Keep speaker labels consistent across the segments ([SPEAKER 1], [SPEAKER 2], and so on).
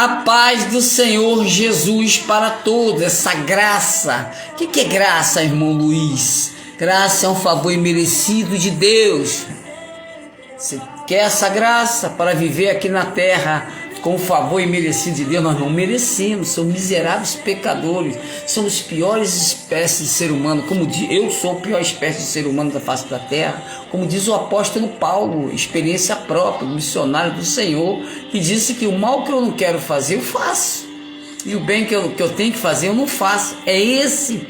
[SPEAKER 1] A paz do Senhor Jesus para todos, essa graça. O que é graça, irmão Luiz? Graça é um favor imerecido de Deus. Você quer essa graça para viver aqui na terra com o favor imerecido de Deus? Nós não merecemos, somos miseráveis pecadores, somos piores espécies de ser humano. Como diz, eu sou a pior espécie de ser humano da face da terra, como diz o apóstolo Paulo, experiência própria, missionário do Senhor, que disse que o mal que eu não quero fazer, eu faço, e o bem que eu tenho que fazer, eu não faço. É esse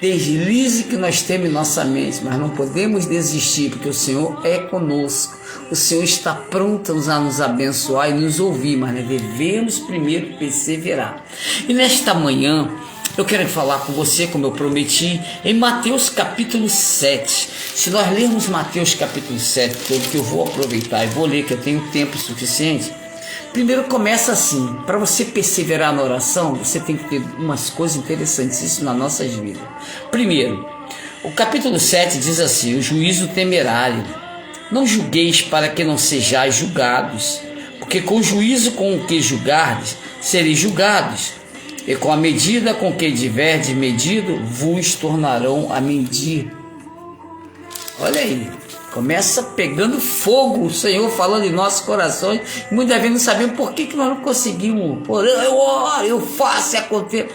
[SPEAKER 1] deslize que nós temos em nossa mente, mas não podemos desistir, porque o Senhor é conosco. O Senhor está pronto a nos abençoar e nos ouvir, mas nós devemos primeiro perseverar. E nesta manhã, eu quero falar com você, como eu prometi, em Mateus capítulo 7. Se nós lermos Mateus capítulo 7, que eu vou aproveitar e vou ler, que eu tenho tempo suficiente. Primeiro começa assim: para você perseverar na oração, você tem que ter umas coisas interessantíssimas nas nossas vidas. Primeiro, o capítulo 7 diz assim: o juízo temerário. Não julgueis para que não sejais julgados, porque com o juízo com o que julgardes, sereis julgados, e com a medida com que tiverdes medido, vos tornarão a medir. Olha aí, começa pegando fogo o Senhor falando em nossos corações. Muitas vezes não sabemos por que nós não conseguimos. Eu oro, eu faço e acontece.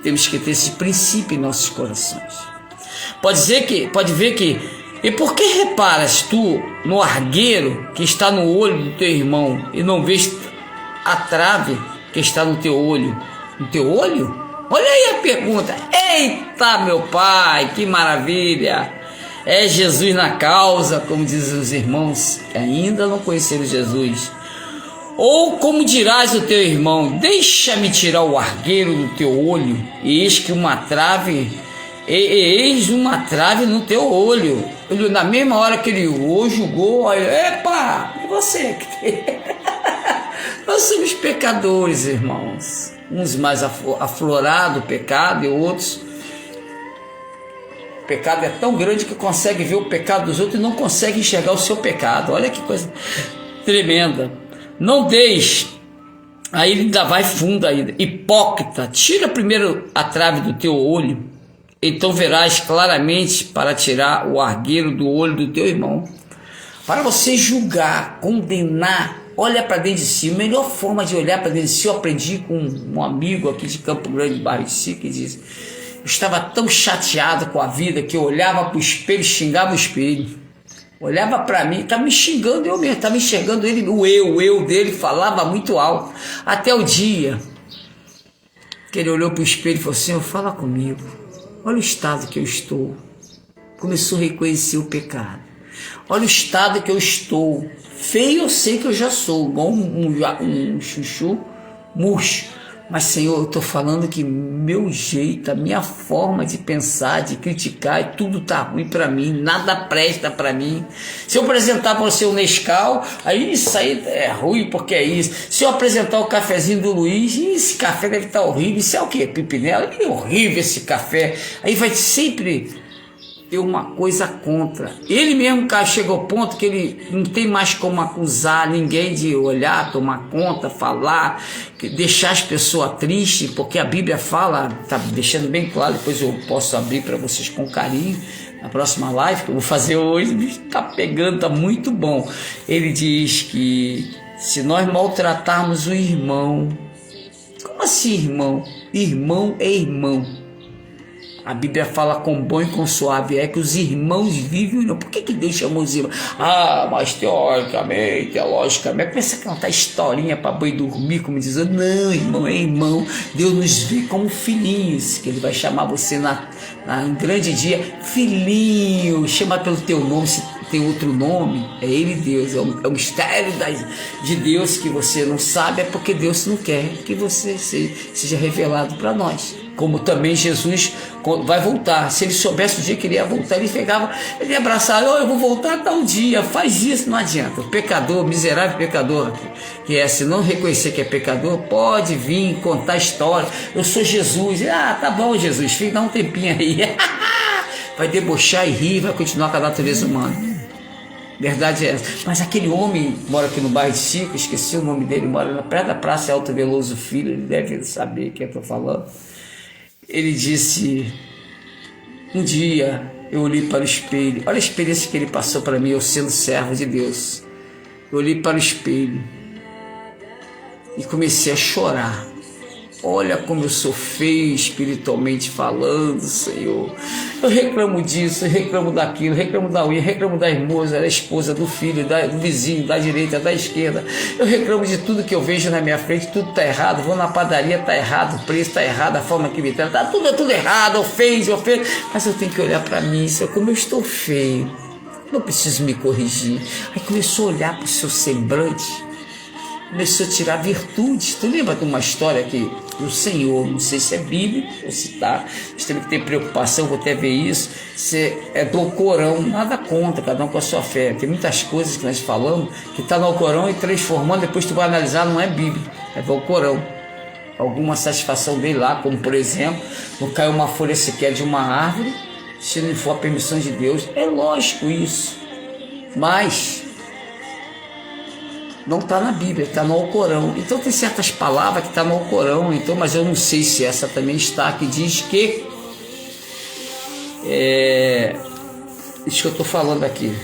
[SPEAKER 1] Temos que ter esse princípio em nossos corações. Pode ver que e por que reparas tu no argueiro que está no olho do teu irmão e não vês a trave que está no teu olho? No teu olho? Olha aí a pergunta. Eita, meu pai, que maravilha! É Jesus na causa, como dizem os irmãos que ainda não conheceram Jesus. Ou como dirás ao teu irmão: deixa-me tirar o argueiro do teu olho, e eis uma trave no teu olho. Na mesma hora que ele julgou, epa, e você? Nós somos pecadores, irmãos. Uns mais aflorados o pecado, e outros o pecado é tão grande que consegue ver o pecado dos outros e não consegue enxergar o seu pecado. Olha que coisa tremenda. Não deixe. Aí ele ainda vai fundo ainda. Hipócrita, tira primeiro a trave do teu olho, então verás claramente para tirar o argueiro do olho do teu irmão. Para você julgar, condenar, olha para dentro de si. A melhor forma de olhar para dentro de si, eu aprendi com um amigo aqui de Campo Grande, Barra de Si, que diz: eu estava tão chateado com a vida que eu olhava para o espelho e xingava o espelho. Olhava para mim, estava me xingando eu mesmo, estava enxergando ele, o eu dele falava muito alto. Até o dia que ele olhou para o espelho e falou: Senhor, fala comigo. Olha o estado que eu estou. Começou a reconhecer o pecado. Olha o estado que eu estou. Feio eu sei que eu já sou, igual um chuchu murcho. Mas, Senhor, eu estou falando que meu jeito, a minha forma de pensar, de criticar, tudo está ruim para mim, nada presta para mim. Se eu apresentar para você o Nescau, aí isso aí é ruim porque é isso. Se eu apresentar o cafezinho do Luiz, esse café deve estar horrível. Isso é o quê? Pipinela? É horrível esse café. Aí vai sempre ter uma coisa contra. Ele mesmo, cara, chegou ao ponto que ele não tem mais como acusar ninguém de olhar, tomar conta, falar, deixar as pessoas tristes, porque a Bíblia fala, tá deixando bem claro, depois eu posso abrir para vocês com carinho, na próxima live que eu vou fazer hoje, tá pegando, tá muito bom. Ele diz que se nós maltratarmos o irmão, como assim irmão? Irmão é irmão. A Bíblia fala com bom e com suave, é que os irmãos vivem. Não. Por que Deus chamou os irmãos? Mas teologicamente, pensa que cantar historinha para boi dormir, como dizendo, não, irmão é irmão. Deus nos vê como filhinhos, que Ele vai chamar você em grande dia, filhinho, chama pelo teu nome, se tem outro nome, é Ele Deus, é o mistério de Deus que você não sabe, é porque Deus não quer que você seja revelado para nós. Como também Jesus vai voltar. Se ele soubesse o dia que ele ia voltar, ele ia abraçar, eu vou voltar tal dia, faz isso, não adianta. O pecador, miserável pecador, que se não reconhecer que é pecador, pode vir contar história. Eu sou Jesus. Tá bom, Jesus, filho, dá um tempinho aí. Vai debochar e rir, vai continuar com a natureza humana. Verdade é essa. Mas aquele homem mora aqui no bairro de Chico, esqueci o nome dele, mora na perto da Praça Alto Veloso Filho, ele deve saber quem eu estou falando. Ele disse, um dia eu olhei para o espelho, olha a experiência que ele passou para mim, eu sendo servo de Deus. Eu olhei para o espelho e comecei a chorar. Olha como eu sou feio espiritualmente falando, Senhor. Eu reclamo disso, eu reclamo daquilo, reclamo da unha, reclamo da esposa, do filho, do vizinho, da direita, da esquerda. Eu reclamo de tudo que eu vejo na minha frente, tudo está errado. Vou na padaria, está errado, o preço está errado, a forma que me trata, tudo errado, ofende. Mas eu tenho que olhar para mim, Senhor, como eu estou feio. Não preciso me corrigir. Aí começou a olhar para o seu semblante, começou a tirar virtudes. Tu lembra de uma história que o Senhor, não sei se é bíblico ou se tá, nós temos que ter preocupação, vou até ver isso, se é do Alcorão, nada contra, cada um com a sua fé. Tem muitas coisas que nós falamos que está no Alcorão e transformando, depois tu vai analisar, não é bíblico, é do Alcorão. Alguma satisfação dele lá, como por exemplo, não caiu uma folha sequer de uma árvore, se não for a permissão de Deus. É lógico isso, mas não está na Bíblia, está no Alcorão. Então tem certas palavras que estão no Alcorão, então, mas eu não sei se essa também está, que diz que isso que eu estou falando aqui.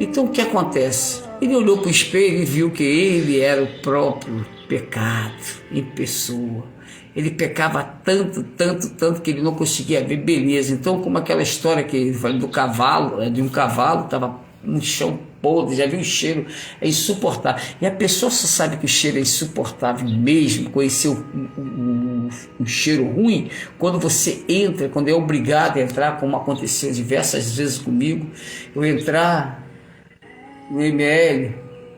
[SPEAKER 1] Então o que acontece? Ele olhou para o espelho e viu que ele era o próprio pecado em pessoa. Ele pecava tanto que ele não conseguia ver beleza. Então, como aquela história que ele falou do cavalo, de um cavalo, estava no chão podre, já viu o cheiro, é insuportável. E a pessoa só sabe que o cheiro é insuportável mesmo, conhecer um cheiro ruim, quando você entra, quando é obrigado a entrar, como aconteceu diversas vezes comigo, eu entrar no ML,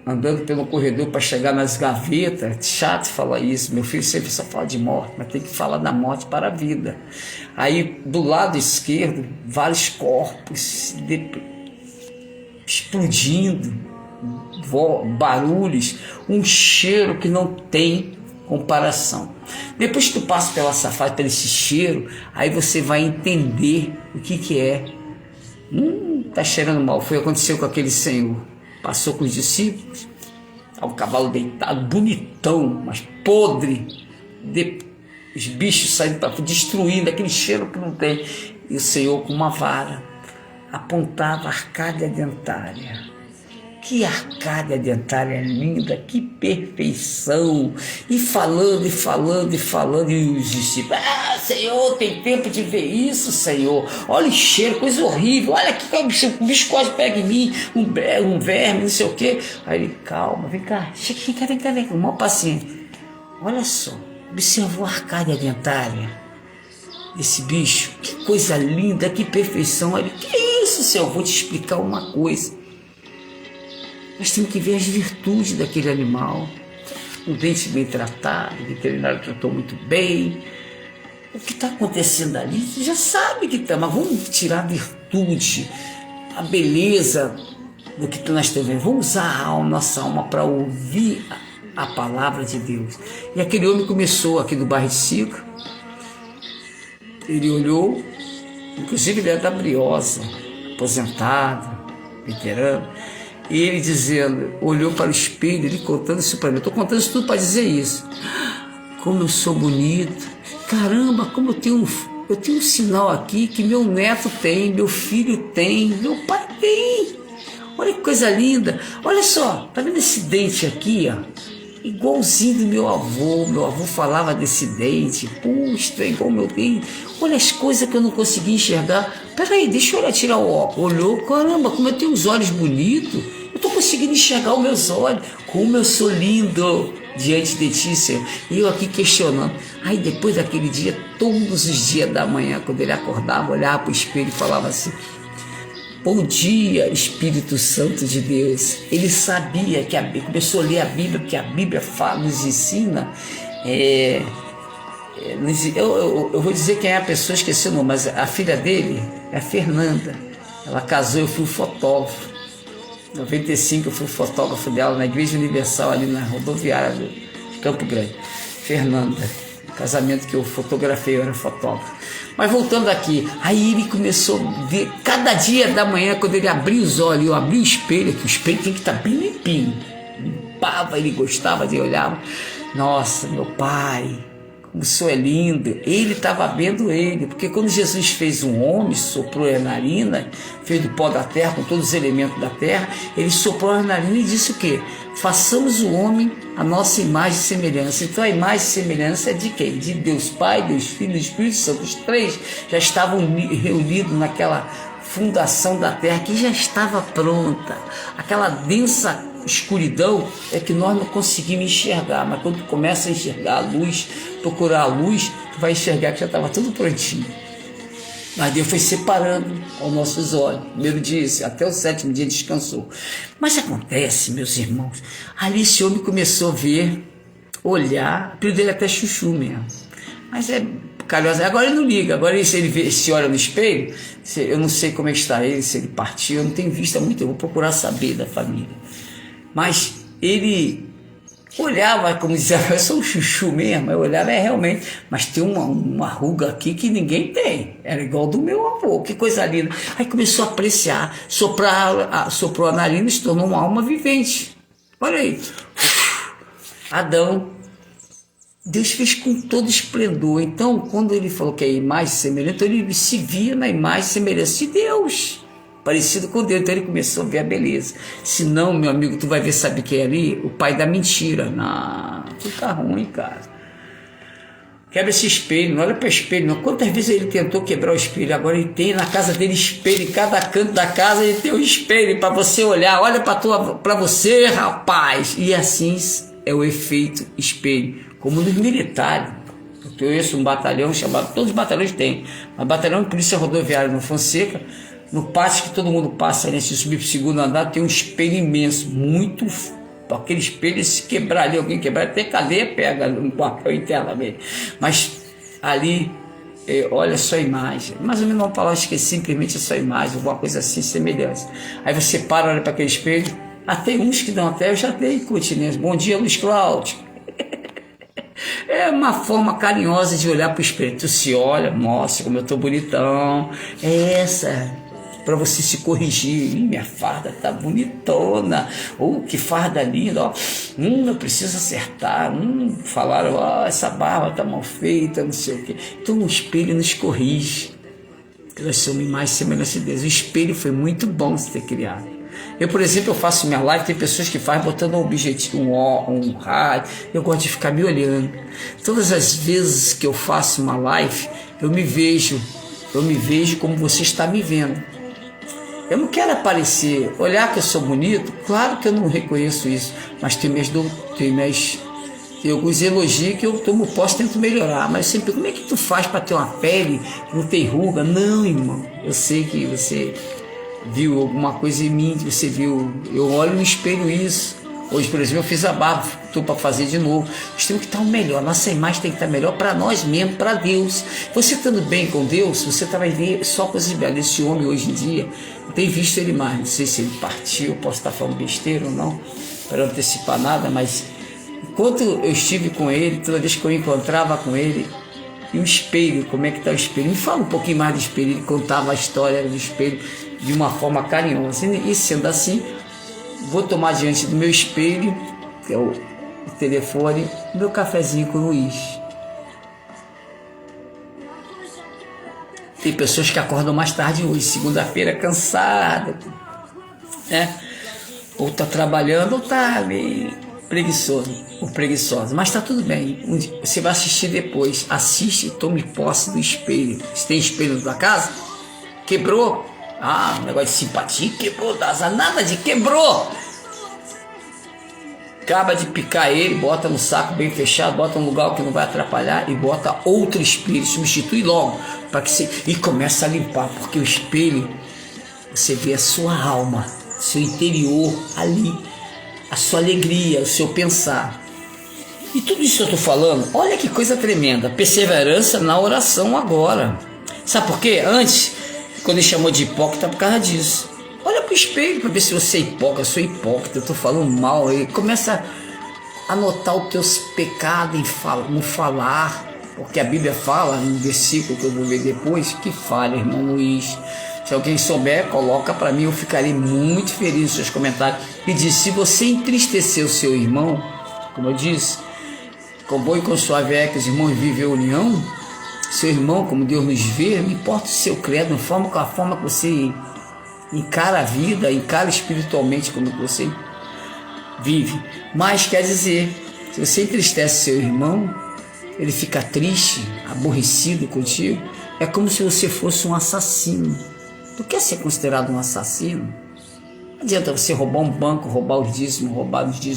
[SPEAKER 1] andando pelo corredor para chegar nas gavetas, chato falar isso, meu filho sempre só fala de morte, mas tem que falar da morte para a vida. Aí do lado esquerdo, vários corpos explodindo, barulhos, um cheiro que não tem comparação. Depois que tu passa pela safari, pelo esse cheiro, aí você vai entender o que é. Tá cheirando mal. Foi o que aconteceu com aquele senhor. Passou com os discípulos, o cavalo deitado, bonitão, mas podre, os bichos saindo para destruindo, aquele cheiro que não tem. E o Senhor com uma vara apontava a arcádia dentária. Que arcádia dentária linda, que perfeição! E falando, e os discípulos, Senhor, tem tempo de ver isso, Senhor. Olha o cheiro, coisa horrível, olha aqui, o bicho quase pega em mim, um verme, não sei o quê. Aí ele, calma, vem cá, vem cá, com maior paciência. Olha só, observou a arcádia dentária desse bicho, que coisa linda, que perfeição. Aí ele, que isso, Senhor? Vou te explicar uma coisa. Nós temos que ver as virtudes daquele animal. Um dente bem tratado, o veterinário tratou muito bem. O que está acontecendo ali, você já sabe que está, mas vamos tirar a virtude, a beleza do que nós estamos vendo. Vamos usar nossa alma para ouvir a palavra de Deus. E aquele homem começou aqui do bairro de Chico. Ele olhou, inclusive ele era da Briosa, aposentado, veterano. E ele dizendo, olhou para o espelho, ele contando isso para mim. Eu estou contando isso tudo para dizer isso. Como eu sou bonito. Caramba, como eu tenho um sinal aqui que meu neto tem, meu filho tem, meu pai tem. Olha que coisa linda. Olha só, tá vendo esse dente aqui, ó? Igualzinho do meu avô. Meu avô falava desse dente. Puxa, é igual o meu dente. Olha as coisas que eu não consegui enxergar. Peraí, deixa eu tirar o óculos. Olhou, caramba, como eu tenho os olhos bonitos. Eu estou conseguindo enxergar os meus olhos. Como eu sou lindo diante de ti, Senhor. E eu aqui questionando. Aí depois daquele dia, todos os dias da manhã, quando ele acordava, olhava para o espelho e falava assim, bom dia, Espírito Santo de Deus. Ele sabia que começou a ler a Bíblia, porque a Bíblia nos ensina. Eu vou dizer quem é a pessoa, esqueci o nome, mas a filha dele é a Fernanda. Ela casou, eu fui fotógrafo. Em 95 eu fui fotógrafo dela na Igreja Universal, ali na rodoviária de Campo Grande. Fernanda, casamento que eu fotografei, eu era fotógrafo. Mas voltando aqui, aí ele começou a ver, cada dia da manhã, quando ele abria os olhos, eu abria o espelho, que o espelho tem que estar bem limpinho, limpava, ele gostava de olhar, nossa, meu pai, como o senhor é lindo. Ele estava vendo ele, porque quando Jesus fez um homem, soprou a narina, fez do pó da terra, com todos os elementos da terra, ele soprou a narina e disse o quê? Façamos o homem a nossa imagem e semelhança. Então a imagem e semelhança é de quem? De Deus Pai, Deus Filho e Espírito Santo. Os três já estavam reunidos naquela fundação da terra que já estava pronta. Aquela densa escuridão é que nós não conseguimos enxergar, mas quando tu começa a enxergar a luz, procurar a luz, tu vai enxergar que já estava tudo prontinho. Mas Deus foi separando aos nossos olhos. Primeiro dia, até o 7º dia descansou. Mas acontece, meus irmãos, ali esse homem começou a ver, olhar, o apelido dele é até chuchu mesmo. Mas é calhosa. Agora ele não liga, agora se ele vê, se olha no espelho, eu não sei como é que está ele, se ele partiu, eu não tenho vista muito, eu vou procurar saber da família. Mas ele olhava, como dizia, eu sou um chuchu mesmo, eu olhava, realmente, mas tem uma ruga aqui que ninguém tem, era igual do meu avô, que coisa linda. Aí começou a apreciar, soprou a narina e se tornou uma alma vivente. Olha aí, Adão, Deus fez com todo esplendor. Então, quando ele falou que é imagem semelhante, então ele se via na imagem semelhante de Deus, parecido com Deus. Então ele começou a ver a beleza. Se não, meu amigo, tu vai ver, sabe quem é ali? O pai da mentira. Não, tu tá ruim, cara. Quebra esse espelho, não olha para o espelho, não. Quantas vezes ele tentou quebrar o espelho? Agora ele tem na casa dele espelho, em cada canto da casa ele tem um espelho para você olhar. Olha para você, rapaz. E assim é o efeito espelho, como nos militares. Eu conheço um batalhão chamado, todos os batalhões têm, mas batalhão de polícia rodoviária no Fonseca, no pátio que todo mundo passa, né? Se subir para o 2º andar, tem um espelho imenso, muito. Aquele espelho, se quebrar ali, alguém quebrar, até cadeia pega no papel internamente. Mas ali, olha só a imagem. Mais ou menos uma palavra que simplesmente é só imagem, alguma coisa assim, semelhança. Aí você para, olha para aquele espelho. Tem uns que dão até, eu já dei continência. Bom dia, Luiz Cláudio. É uma forma carinhosa de olhar para o espelho. Tu se olha, mostra como eu estou bonitão. É essa, para você se corrigir. Minha farda tá bonitona. Que farda linda. Ó. Eu preciso acertar. Falaram, essa barba tá mal feita, não sei o quê. Então o espelho nos corrige. Nós somos mais semelhantes de Deus. O espelho foi muito bom de ter criado. Eu, por exemplo, eu faço minha live, tem pessoas que fazem botando um objetivo, um raio, eu gosto de ficar me olhando. Todas as vezes que eu faço uma live, eu me vejo como você está me vendo. Eu não quero aparecer, olhar que eu sou bonito, claro que eu não reconheço isso, mas tem alguns elogios que eu tomo posse, tento melhorar, mas sempre, como é que tu faz para ter uma pele que não tem ruga? Não, irmão, eu sei que você viu alguma coisa em mim, você viu, eu olho no espelho isso. Hoje, por exemplo, eu fiz a barba, estou para fazer de novo. Nós temos que estar o melhor, nossa imagem tem que estar melhor para nós mesmos, para Deus. Você estando bem com Deus, você vai ver só coisas belas. Esse homem hoje em dia, não tem visto ele mais, não sei se ele partiu, posso estar falando besteira ou não, para não antecipar nada, mas enquanto eu estive com ele, toda vez que eu encontrava com ele, e o espelho, como é que está o espelho? Me fala um pouquinho mais do espelho. Ele contava a história do espelho de uma forma carinhosa. E sendo assim, vou tomar diante do meu espelho, que é o telefone, meu cafezinho com o Luiz. Tem pessoas que acordam mais tarde hoje, segunda-feira, cansada, né? Ou está trabalhando, ou está meio preguiçoso ou preguiçosa, mas está tudo bem. Você vai assistir depois, assiste e tome posse do espelho. Você tem espelho na tua casa? Quebrou? Um negócio de simpatia, quebrou, nada de quebrou. Acaba de picar ele, bota no saco bem fechado, bota num lugar que não vai atrapalhar e bota outro espelho, substitui logo, para que você, e começa a limpar, porque o espelho, você vê a sua alma, seu interior ali, a sua alegria, o seu pensar. E tudo isso que eu estou falando, olha que coisa tremenda, perseverança na oração agora. Sabe por quê? Antes, quando ele chamou de hipócrita, por causa disso. Olha para o espelho para ver se você é hipócrita. Eu sou hipócrita, eu estou falando mal. E começa a notar os teus pecados no falar. Porque a Bíblia fala, no versículo que eu vou ver depois, que fala, irmão Luiz. Se alguém souber, coloca para mim, eu ficarei muito feliz nos seus comentários. E diz, se você entristecer o seu irmão, como eu disse, com bom e com suave é que os irmãos vivem a união, seu irmão, como Deus nos vê, não importa o seu credo, com a forma que você encara a vida, encara espiritualmente como você vive. Mas quer dizer, se você entristece seu irmão, ele fica triste, aborrecido contigo, é como se você fosse um assassino. Tu quer ser considerado um assassino? Não adianta você roubar um banco, roubar os dízimos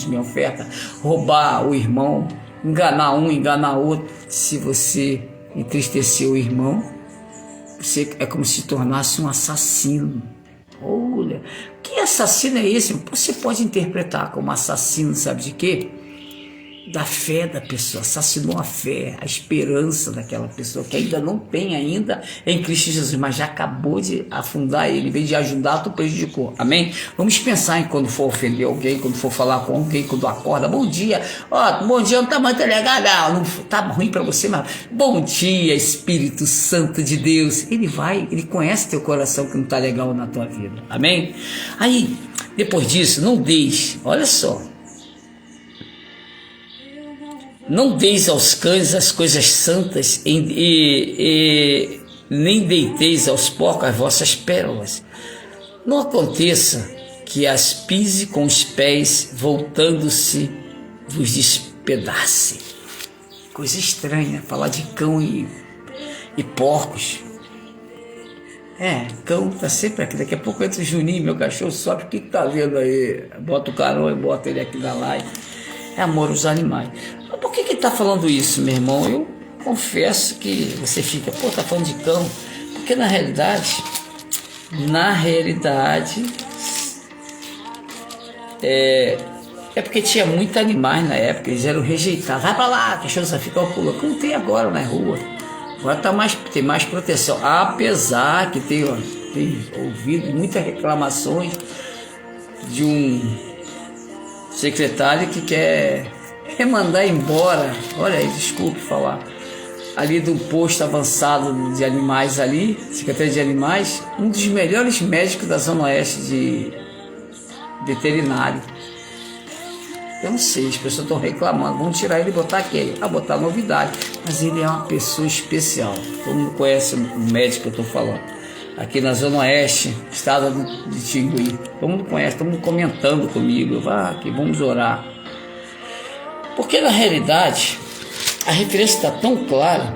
[SPEAKER 1] em oferta, roubar o irmão, enganar um, enganar outro. Se você entristecer o irmão, você é como se tornasse um assassino. Olha, que assassino é esse? Você pode interpretar como assassino, sabe de quê? Da fé da pessoa, assassinou a fé, a esperança daquela pessoa que ainda não tem ainda em Cristo Jesus, mas já acabou de afundar ele, em vez de ajudar, tu prejudicou, amém? Vamos pensar em quando for ofender alguém, quando for falar com alguém, quando acorda, bom dia, bom dia não tá muito legal, não tá ruim para você, mas bom dia, Espírito Santo de Deus, ele conhece teu coração que não tá legal na tua vida, amém? Aí, depois disso, não deixe, olha só, não deis aos cães as coisas santas e nem deiteis aos porcos as vossas pérolas. Não aconteça que as pise com os pés, voltando-se, vos despedace. Coisa estranha, falar de cão e porcos. Cão tá sempre aqui. Daqui a pouco entra o Juninho, meu cachorro, sobe. O que tá vendo aí? Bota o carão e bota ele aqui na live. É amor aos animais. Mas por que está falando isso, meu irmão? Eu confesso que você fica, tá falando de cão. Porque na realidade, é porque tinha muitos animais na época, eles eram rejeitados. Vai pra lá, cachorro só fica pulando. Como tem agora na rua. Agora tem mais proteção. Apesar que tem ouvido muitas reclamações de um secretário que quer mandar embora, olha aí, desculpe falar, ali do posto avançado de animais ali, Secretaria de Animais, um dos melhores médicos da Zona Oeste de veterinário. Eu não sei, as pessoas estão reclamando, vão tirar ele e botar aquele, botar novidade, mas ele é uma pessoa especial, todo mundo conhece o médico que eu estou falando. Aqui na Zona Oeste, estado de Tingui, todo mundo conhece, todo mundo comentando comigo, aqui, vamos orar. Porque na realidade, a referência está tão clara,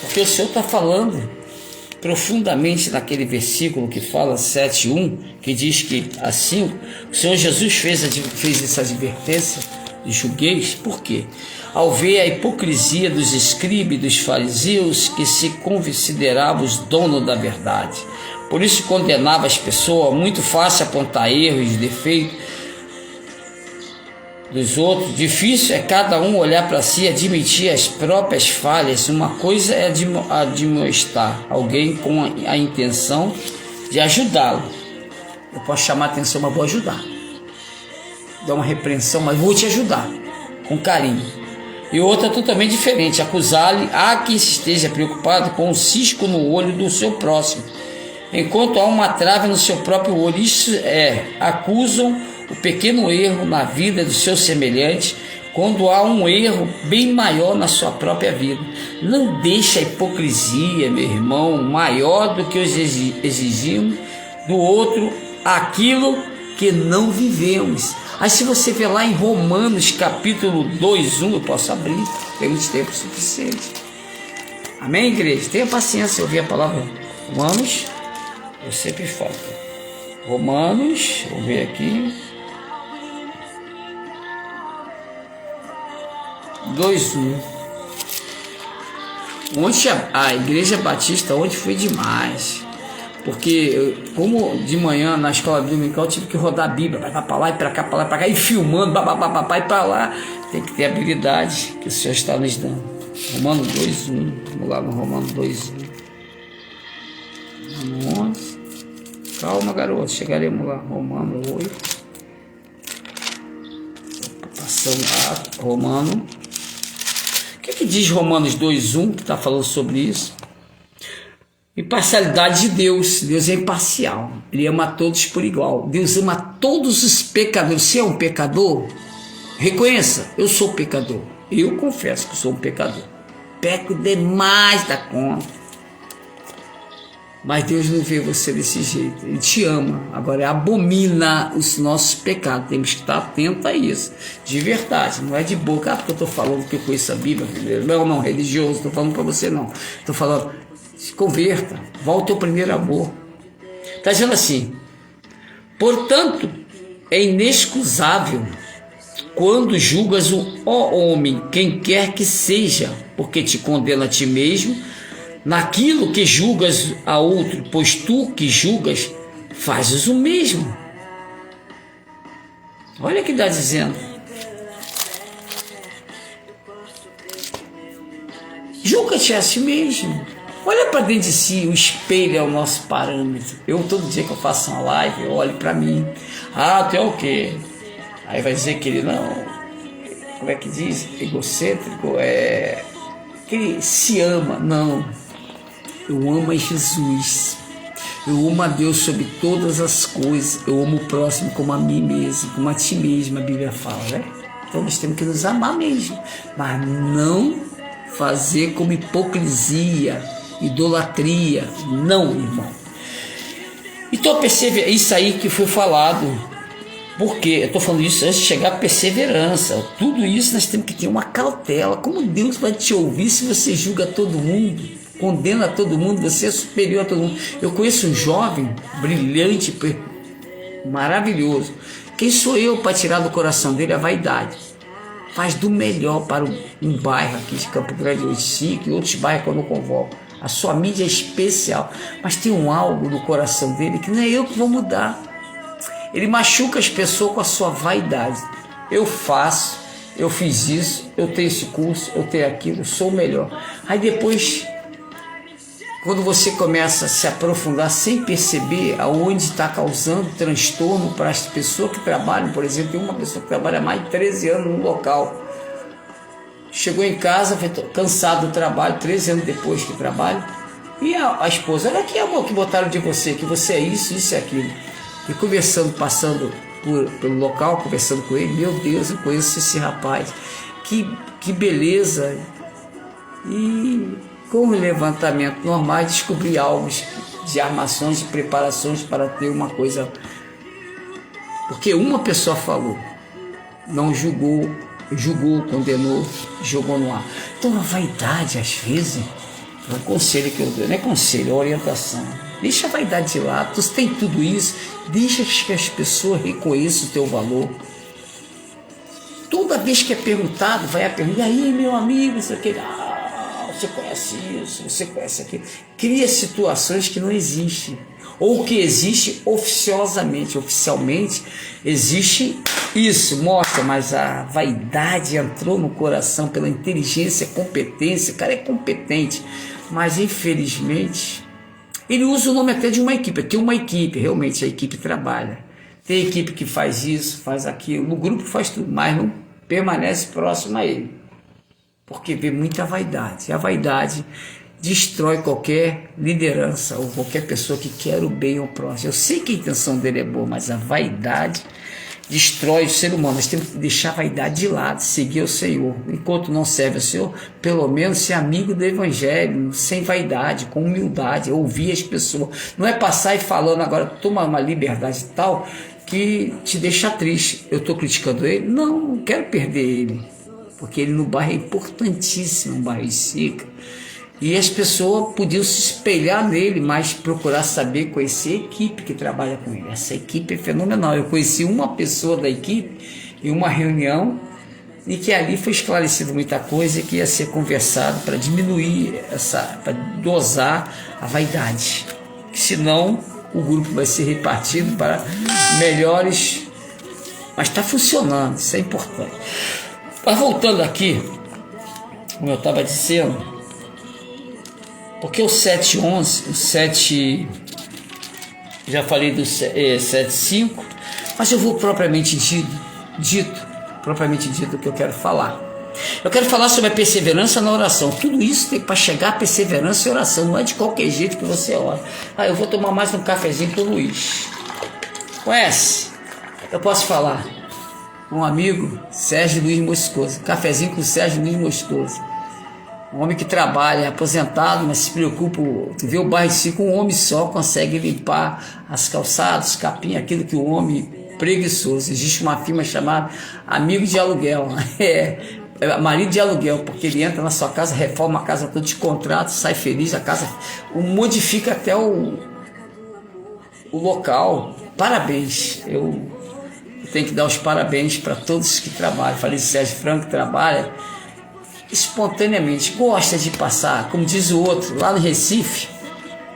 [SPEAKER 1] porque o Senhor está falando profundamente naquele versículo que fala 7:1, que diz que assim, o Senhor Jesus fez essa advertência dos judeus. Por quê? Ao ver a hipocrisia dos escribas e dos fariseus que se consideravam os donos da verdade. Por isso condenava as pessoas, muito fácil apontar erros e defeitos dos outros, difícil é cada um olhar para si e admitir as próprias falhas. Uma coisa é admoestar alguém com a intenção de ajudá-lo. Eu posso chamar a atenção, mas vou ajudar. Dar uma repreensão, mas vou te ajudar, com carinho. E outra totalmente diferente, acusar-lhe a que esteja preocupado com um cisco no olho do seu próximo, enquanto há uma trave no seu próprio olho. Isso acusam o pequeno erro na vida do seu semelhante, quando há um erro bem maior na sua própria vida. Não deixe a hipocrisia, meu irmão, maior do que exigimos do outro aquilo que não vivemos. Aí se você ver lá em Romanos capítulo 2:1, eu posso abrir, temos tempo suficiente. Amém, igreja? Tenha paciência, eu ouvir a palavra Romanos, eu sempre falo. Romanos, vou ver aqui. 2:1. Ontem a igreja batista ontem foi demais, porque como de manhã na escola dominical eu tive que rodar a Bíblia, vai para lá e para cá, para lá e para cá, e filmando, e para lá. Tem que ter habilidade que o Senhor está nos dando. Romanos 2:1. Vamos lá no Romanos 2:1. Vamos. Calma, garoto, chegaremos lá. Romanos 8. Passando lá, Romano. que diz Romanos 2:1, que está falando sobre isso? Imparcialidade de Deus. Deus é imparcial. Ele ama a todos por igual. Deus ama todos os pecadores. Se é um pecador, reconheça, eu sou pecador. Eu confesso que sou um pecador. Peco demais da conta. Mas Deus não vê você desse jeito. Ele te ama. Agora, abomina os nossos pecados. Temos que estar atentos a isso. De verdade. Não é de boca. Porque eu estou falando que eu conheço a Bíblia. Não, religioso. Estou falando para você não. Estou falando, se converta. Volta ao primeiro amor. Está dizendo assim. Portanto, é inexcusável quando julgas ó homem, quem quer que seja, porque te condena a ti mesmo, naquilo que julgas a outro, pois tu que julgas, fazes o mesmo. Olha o que está dizendo. Julga-te a si mesmo. Olha para dentro de si, o espelho é o nosso parâmetro. Eu, todo dia que eu faço uma live, eu olho para mim. Ah, tu é o quê? Aí vai dizer que ele não, como é que diz? Egocêntrico, que ele se ama. Não. Eu amo a Jesus, eu amo a Deus sobre todas as coisas, eu amo o próximo como a mim mesmo, como a ti mesmo, a Bíblia fala, né? Então nós temos que nos amar mesmo, mas não fazer como hipocrisia, idolatria, não, irmão. Então isso aí que foi falado, porque eu estou falando isso antes de chegar à perseverança, tudo isso nós temos que ter uma cautela. Como Deus vai te ouvir se você julga todo mundo? Condena todo mundo, você é superior a todo mundo. Eu conheço um jovem brilhante, maravilhoso. Quem sou eu para tirar do coração dele a vaidade? Faz do melhor para um bairro aqui de Campo Grande, Oitici, e outros bairros que eu não convoco. A sua mídia é especial, mas tem algo no coração dele que não é eu que vou mudar. Ele machuca as pessoas com a sua vaidade. Eu faço, eu fiz isso, eu tenho esse curso, eu tenho aquilo, eu sou o melhor. Aí depois, quando você começa a se aprofundar sem perceber aonde está causando transtorno para as pessoas que trabalham, por exemplo, tem uma pessoa que trabalha mais de 13 anos no local. Chegou em casa, cansado do trabalho, 13 anos depois que trabalha, e a esposa, olha aqui, amor, que botaram de você, que você é isso, isso e aquilo. E conversando, passando pelo local, conversando com ele, meu Deus, eu conheço esse rapaz, que beleza. E com o levantamento normal, descobri algo de armações, de preparações para ter uma coisa. Porque uma pessoa falou, não julgou, condenou, jogou no ar. Então a vaidade, às vezes, é um conselho que eu dou, não é conselho, é orientação. Deixa a vaidade de lado, tu tem tudo isso, deixa que as pessoas reconheçam o teu valor. Toda vez que é perguntado, vai a pergunta, e aí, meu amigo, isso aqui, você conhece isso, você conhece aquilo. Cria situações que não existem, ou que existe oficialmente existe isso, mostra, mas a vaidade entrou no coração pela inteligência, competência, o cara é competente, mas infelizmente ele usa o nome até de uma equipe. Tem uma equipe, realmente a equipe trabalha, tem equipe que faz isso, faz aquilo, no grupo faz tudo, mas não permanece próximo a ele, porque vê muita vaidade. E a vaidade destrói qualquer liderança ou qualquer pessoa que quer o bem ao próximo. Eu sei que a intenção dele é boa, mas a vaidade destrói o ser humano. Nós temos que deixar a vaidade de lado, seguir o Senhor. Enquanto não serve ao Senhor, pelo menos ser amigo do Evangelho, sem vaidade, com humildade, ouvir as pessoas. Não é passar e falando agora, toma uma liberdade tal que te deixa triste. Eu estou criticando ele? Não quero perder ele, porque ele no bairro é importantíssimo, um bairro de Sica. E as pessoas podiam se espelhar nele, mas procurar saber, conhecer a equipe que trabalha com ele. Essa equipe é fenomenal. Eu conheci uma pessoa da equipe em uma reunião e que ali foi esclarecido muita coisa que ia ser conversado para diminuir para dosar a vaidade. Senão o grupo vai ser repartido para melhores. Mas está funcionando, isso é importante. Mas voltando aqui, como eu estava dizendo, porque o 7.11, o 7, já falei do 7.5, mas eu vou propriamente dito o que eu quero falar. Eu quero falar sobre a perseverança na oração. Tudo isso tem para chegar a perseverança e oração. Não é de qualquer jeito que você ora. Eu vou tomar mais um cafezinho pro Luiz. Conhece? Eu posso falar. Um amigo, Sérgio Luiz Moscoso. Cafezinho com Sérgio Luiz Moscoso. Um homem que trabalha, aposentado, mas se preocupa. Tu vê o bairro de si, um homem só consegue limpar as calçadas, os capim, aquilo que o homem preguiçoso. Existe uma firma chamada Amigo de Aluguel. Marido de aluguel, porque ele entra na sua casa, reforma a casa toda, te contrata, sai feliz, a casa modifica até o local. Parabéns. Eu tenho que dar os parabéns para todos que trabalham. Falei de Sérgio Franco, que trabalha espontaneamente, gosta de passar, como diz o outro, lá no Recife,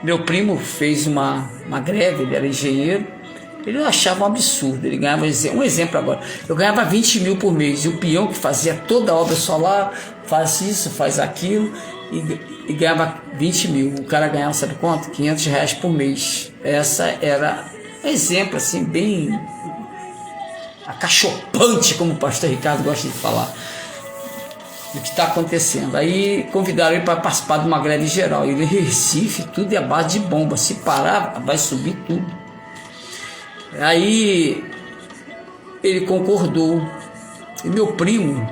[SPEAKER 1] meu primo fez uma greve, ele era engenheiro, ele achava um absurdo, ele ganhava, um exemplo agora, eu ganhava 20 mil por mês, e o peão que fazia toda a obra solar, faz isso, faz aquilo, e ganhava 20 mil, o cara ganhava, sabe quanto? 500 reais por mês. Essa era um exemplo assim, bem acachopante, como o pastor Ricardo gosta de falar, do que está acontecendo. Aí convidaram ele para participar de uma greve geral. Ele em Recife, tudo é a base de bomba. Se parar, vai subir tudo. Aí ele concordou. E meu primo,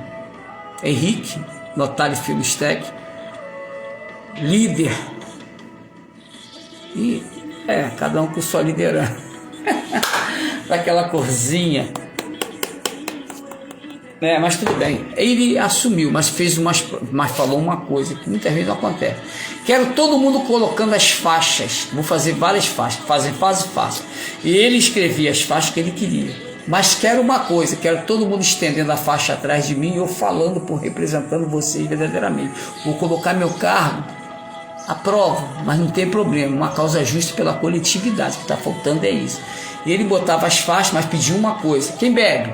[SPEAKER 1] Henrique, notário Filistec, líder. E cada um com sua liderança. Daquela corzinha. Mas tudo bem, ele assumiu, mas falou uma coisa que muitas vezes não acontece. Quero todo mundo colocando as faixas, vou fazer várias faixas, fácil. E ele escrevia as faixas que ele queria. Mas quero uma coisa, quero todo mundo estendendo a faixa atrás de mim e eu falando representando vocês verdadeiramente. Vou colocar meu cargo à prova, mas não tem problema, uma causa justa pela coletividade, o que está faltando é isso. E ele botava as faixas, mas pedia uma coisa: quem bebe?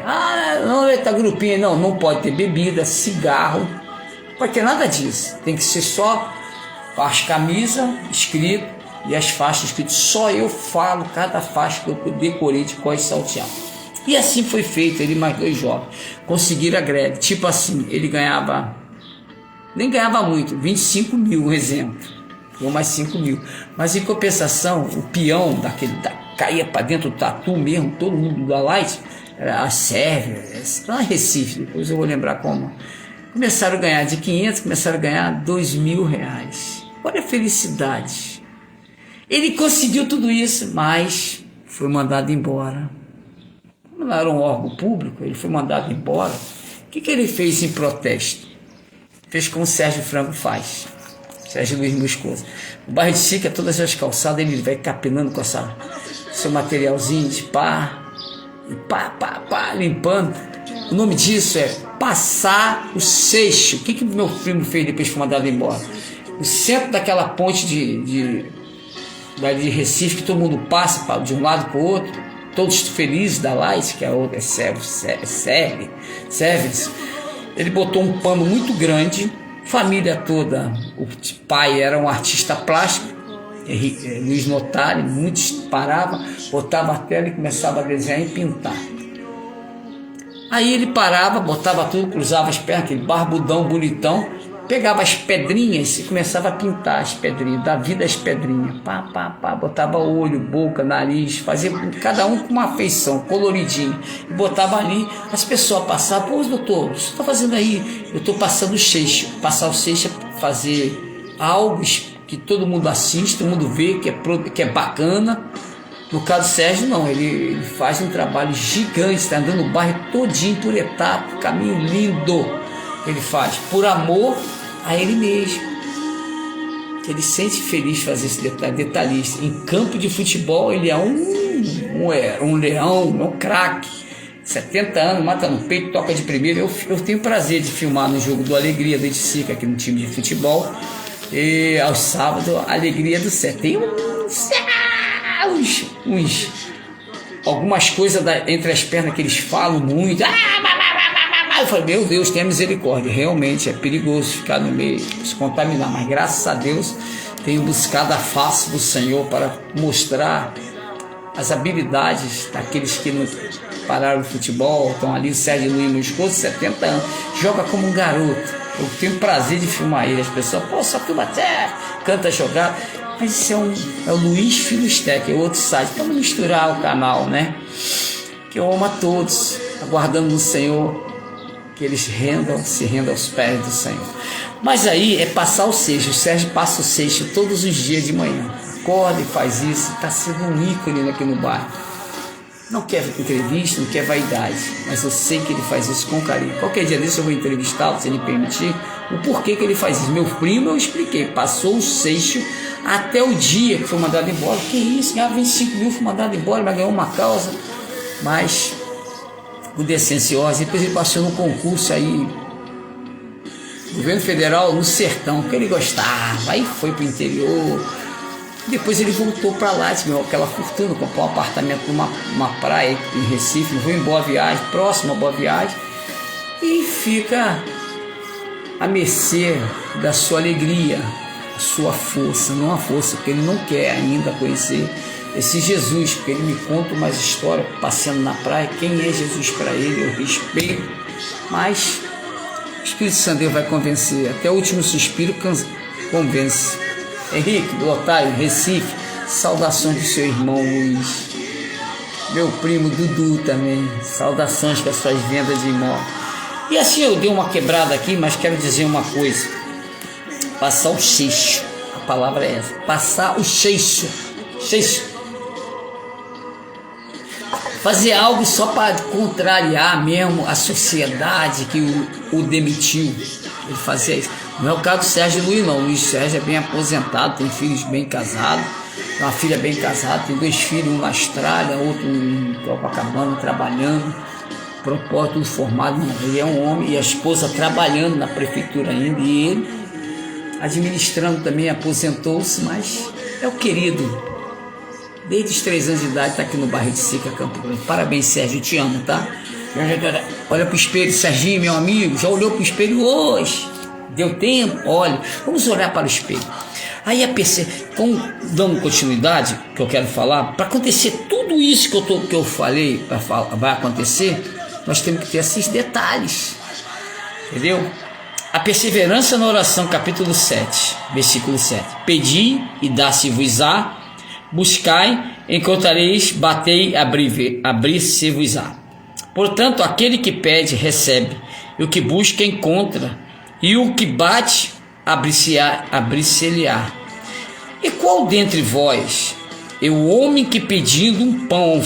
[SPEAKER 1] Não, ele tá grupinho. Não pode ter bebida, cigarro, não pode ter nada disso. Tem que ser só as camisas escrito e as faixas escritas. Só eu falo cada faixa que eu decorei de cor e salteado. E assim foi feito. Ele e mais 2 jovens conseguiram a greve. Tipo assim, ele ganhava, nem ganhava muito, 25 mil, um exemplo. Ou mais 5 mil. Mas em compensação, o peão caía para dentro do tatu mesmo, todo mundo da Light, a Sérvia, lá em Recife, depois eu vou lembrar como. Começaram a ganhar de 500, começaram a ganhar 2 mil reais. Olha a felicidade. Ele conseguiu tudo isso, mas foi mandado embora. Não era um órgão público, ele foi mandado embora. O que ele fez em protesto? Fez como o Sérgio Franco faz. Sérgio Luiz Moscoso. O bairro de Sica, todas as calçadas, ele vai capinando com seu materialzinho de pá, e pá, limpando. O nome disso é passar o seixo. O que meu primo fez depois de foi mandado embora? O centro daquela ponte de Recife, que todo mundo passa de um lado para o outro, todos felizes da Light, que a outra é Service. Ele botou um pano muito grande, família toda, o pai era um artista plástico, Luiz Notari, muitos paravam, botava a tela e começava a desenhar e pintar. Aí ele parava, botava tudo, cruzava as pernas, aquele barbudão bonitão, pegava as pedrinhas e começava a pintar as pedrinhas, dar vida às pedrinhas, botava olho, boca, nariz, fazia cada um com uma feição, coloridinho, e botava ali, as pessoas passavam: pô, doutor, o que você está fazendo aí? Eu estou passando o seixo. Passar o seixo é fazer algo que todo mundo assiste, todo mundo vê, que é bacana. No caso do Sérgio, não, ele faz um trabalho gigante, está andando o bairro todinho por etapa, caminho lindo. Ele faz por amor a ele mesmo. Ele sente feliz de fazer esse detalhista. Em campo de futebol, ele é um leão, um craque. 70 anos, mata no peito, toca de primeira. Eu tenho prazer de filmar no jogo do Alegria do Iticica, aqui no time de futebol. E aos sábados, a Alegria do Céu. Tem algumas coisas entre as pernas que eles falam muito. Eu falei: meu Deus, tenha misericórdia. Realmente é perigoso ficar no meio, se contaminar, mas graças a Deus tenho buscado a face do Senhor para mostrar as habilidades daqueles que pararam o futebol, estão ali, o Sérgio Luiz, meu esposo, 70 anos, joga como um garoto. Eu tenho prazer de filmar ele. As pessoas, pô, só filma até, canta jogado. Mas isso é o Luiz Filostec, é outro site. Vamos misturar o canal, né? Que eu amo a todos, aguardando no Senhor que eles se rendam aos pés do Senhor. Mas aí é passar o seixo. O Sérgio passa o seixo todos os dias de manhã. Acorda e faz isso. Está sendo um ícone aqui no bairro. Não quer entrevista, não quer vaidade, mas eu sei que ele faz isso com carinho. Qualquer dia desse eu vou entrevistá-lo, se ele permitir, o porquê que ele faz isso. Meu primo, eu expliquei, passou o seixo até o dia que foi mandado embora. Que isso, ganhava 25 mil, foi mandado embora, mas ganhou uma causa. Mas o Descensiosa, depois ele passou num concurso aí, governo federal, no sertão, que ele gostava, aí foi para o interior. Depois ele voltou para lá, ganhou aquela fortuna, comprou um apartamento numa praia em Recife, foi em Boa Viagem, próximo a Boa Viagem, e fica à mercê da sua alegria, a sua força, não a força, porque ele não quer ainda conhecer esse Jesus, porque ele me conta umas histórias, passeando na praia, quem é Jesus para ele, eu respeito, mas o Espírito Santo Deus vai convencer, até o último suspiro convence. Henrique, do Otário, Recife, saudações do seu irmão Luiz, meu primo Dudu também, saudações com as suas vendas de imóvel. E assim eu dei uma quebrada aqui, mas quero dizer uma coisa, passar o seixo, a palavra é essa, passar o seixo, fazer algo só para contrariar mesmo a sociedade que o demitiu. Ele fazia isso. Não é o caso do Sérgio Luiz, não. O Luiz Sérgio é bem aposentado, tem filhos bem casados, uma filha bem casada, tem 2 filhos, um na Austrália, outro em Copacabana, trabalhando, propósito, tudo formado. Ele é um homem e a esposa trabalhando na prefeitura ainda, e ele administrando também, aposentou-se, mas é o querido. Desde os 3 anos de idade está aqui no bairro de Sica, Campo Grande. Parabéns, Sérgio, eu te amo, tá? Olha pro espelho, Serginho, meu amigo, já olhou pro espelho hoje? Deu tempo? Olha, vamos olhar para o espelho. Aí dando continuidade, que eu quero falar, para acontecer tudo isso que eu falei, vai acontecer, nós temos que ter esses detalhes, entendeu? A perseverança na oração, capítulo 7, versículo 7. Pedi e dá-se-vos-á, buscai, encontrareis, batei, abrir-se-vos-á. Portanto, aquele que pede, recebe, e o que busca, encontra, e o que bate, abrir-se-lhe-á. E qual dentre vós é o homem que pedindo um pão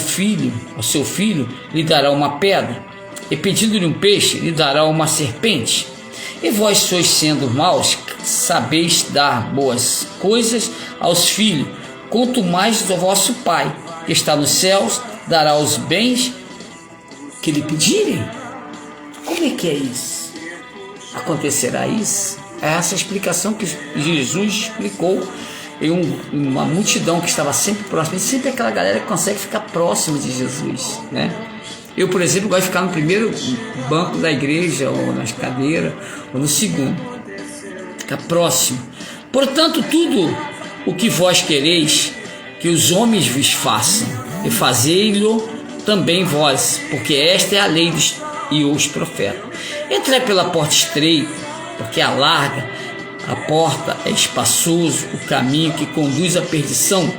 [SPEAKER 1] ao seu filho, lhe dará uma pedra? E pedindo-lhe um peixe, lhe dará uma serpente? E vós sois sendo maus, sabeis dar boas coisas aos filhos, quanto mais do vosso Pai, que está nos céus, dará os bens que lhe pedirem. Como é que é isso? Acontecerá isso? É essa explicação que Jesus explicou em uma multidão que estava sempre próxima. E sempre aquela galera que consegue ficar próximo de Jesus, né? Eu, por exemplo, gosto de ficar no primeiro banco da igreja, ou nas cadeiras, ou no segundo. Ficar próximo. Portanto, tudo o que vós quereis que os homens vos façam, e fazei-lo também vós, porque esta é a lei e os profetas. Entrai pela porta estreita, porque é larga a porta, é espaçoso o caminho que conduz à perdição,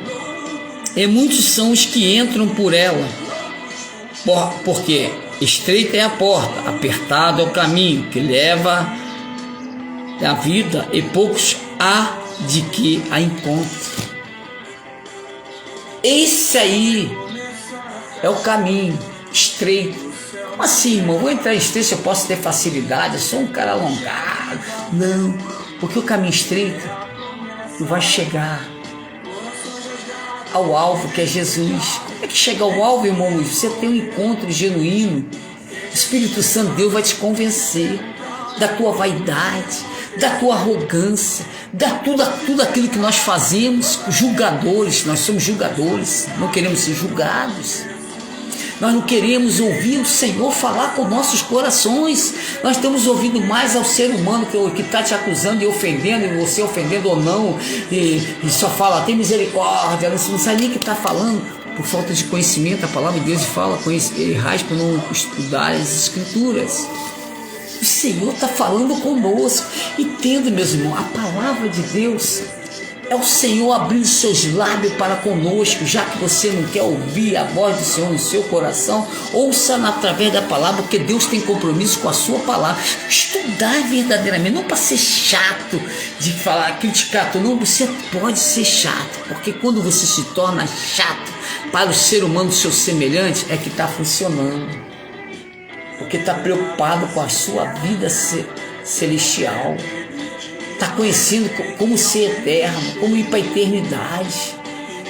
[SPEAKER 1] e muitos são os que entram por ela, porque estreita é a porta, apertado é o caminho que leva à vida, e poucos há de que a encontre. Esse aí é o caminho estreito. Como assim, irmão? Vou entrar em estreito, eu posso ter facilidade, eu sou um cara alongado. Não, porque o caminho estreito tu vai chegar ao alvo, que é Jesus. Como é que chega ao alvo, irmão Luiz? Você tem um encontro genuíno. O Espírito Santo, Deus vai te convencer da tua vaidade, da tua arrogância, da tudo aquilo que nós fazemos, julgadores. Nós somos julgadores, não queremos ser julgados. Nós não queremos ouvir o Senhor falar com nossos corações. Nós temos ouvido mais ao ser humano que está te acusando e ofendendo, e você ofendendo ou não, e só fala, tem misericórdia, não sabe nem o que está falando. por falta de conhecimento. A palavra de Deus fala: errais por não estudar as Escrituras. O Senhor está falando conosco. Entenda, meus irmãos, a palavra de Deus é o Senhor abrindo seus lábios para conosco. Já que você não quer ouvir a voz do Senhor no seu coração, ouça através da palavra, porque Deus tem compromisso com a sua palavra. Estudar verdadeiramente, não para ser chato, de falar, criticar tudo. Não, você pode ser chato, porque quando você se torna chato para o ser humano, seu semelhante, é que está funcionando. Porque está preocupado com a sua vida celestial. Está conhecendo como ser eterno, como ir para a eternidade.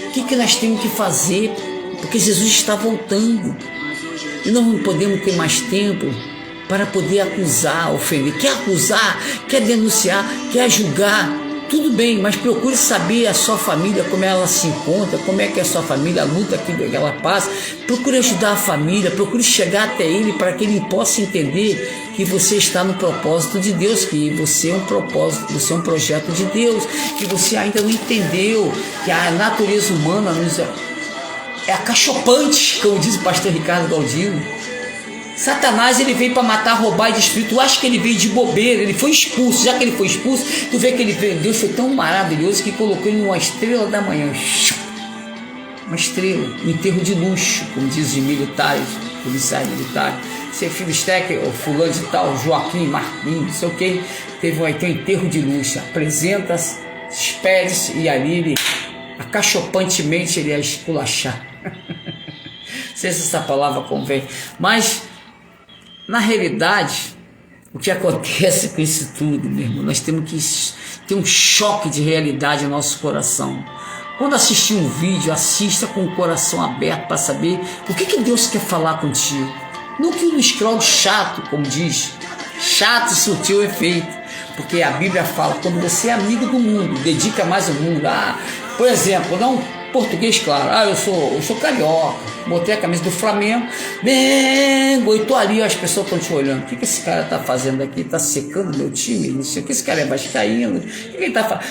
[SPEAKER 1] O que nós temos que fazer? Porque Jesus está voltando. E nós não podemos ter mais tempo para poder acusar, ofender. Quer acusar, quer denunciar, quer julgar. Tudo bem, mas procure saber a sua família, como ela se encontra, como é que é a sua família, a luta que ela passa. Procure ajudar a família, procure chegar até ele para que ele possa entender que você está no propósito de Deus, que você é um propósito, você é um projeto de Deus, que você ainda não entendeu que a natureza humana é acachopante, como diz o pastor Ricardo Galdino. Satanás, ele veio para matar, roubar e destruir. Tu acha que ele veio de bobeira? Ele foi expulso. Já que ele foi expulso, tu vê que ele veio. Deus foi tão maravilhoso que colocou ele numa estrela da manhã. Uma estrela, um enterro de luxo, como dizem os militares, policiais militares. Seu filho Stecker, o fulano de tal, Joaquim, Marquinhos, não sei o que, teve um enterro de luxo. Apresenta-se, despede-se e ali ele, acachopantemente, ele ia esculachar. Não sei se essa palavra convém, mas na realidade, o que acontece com isso tudo, meu irmão, nós temos que ter um choque de realidade no nosso coração. Quando assistir um vídeo, assista com o coração aberto para saber o que Deus quer falar contigo. Não que um scroll chato, como diz, chato surtiu efeito, porque a Bíblia fala, quando você é amigo do mundo, dedica mais ao mundo. Por exemplo, dá um português claro, eu sou carioca, botei a camisa do Flamengo, Mengo, e tô ali, as pessoas estão te olhando, o que esse cara tá fazendo aqui, tá secando meu time, não sei o que, esse cara é vascaíno, o que ele tá falando?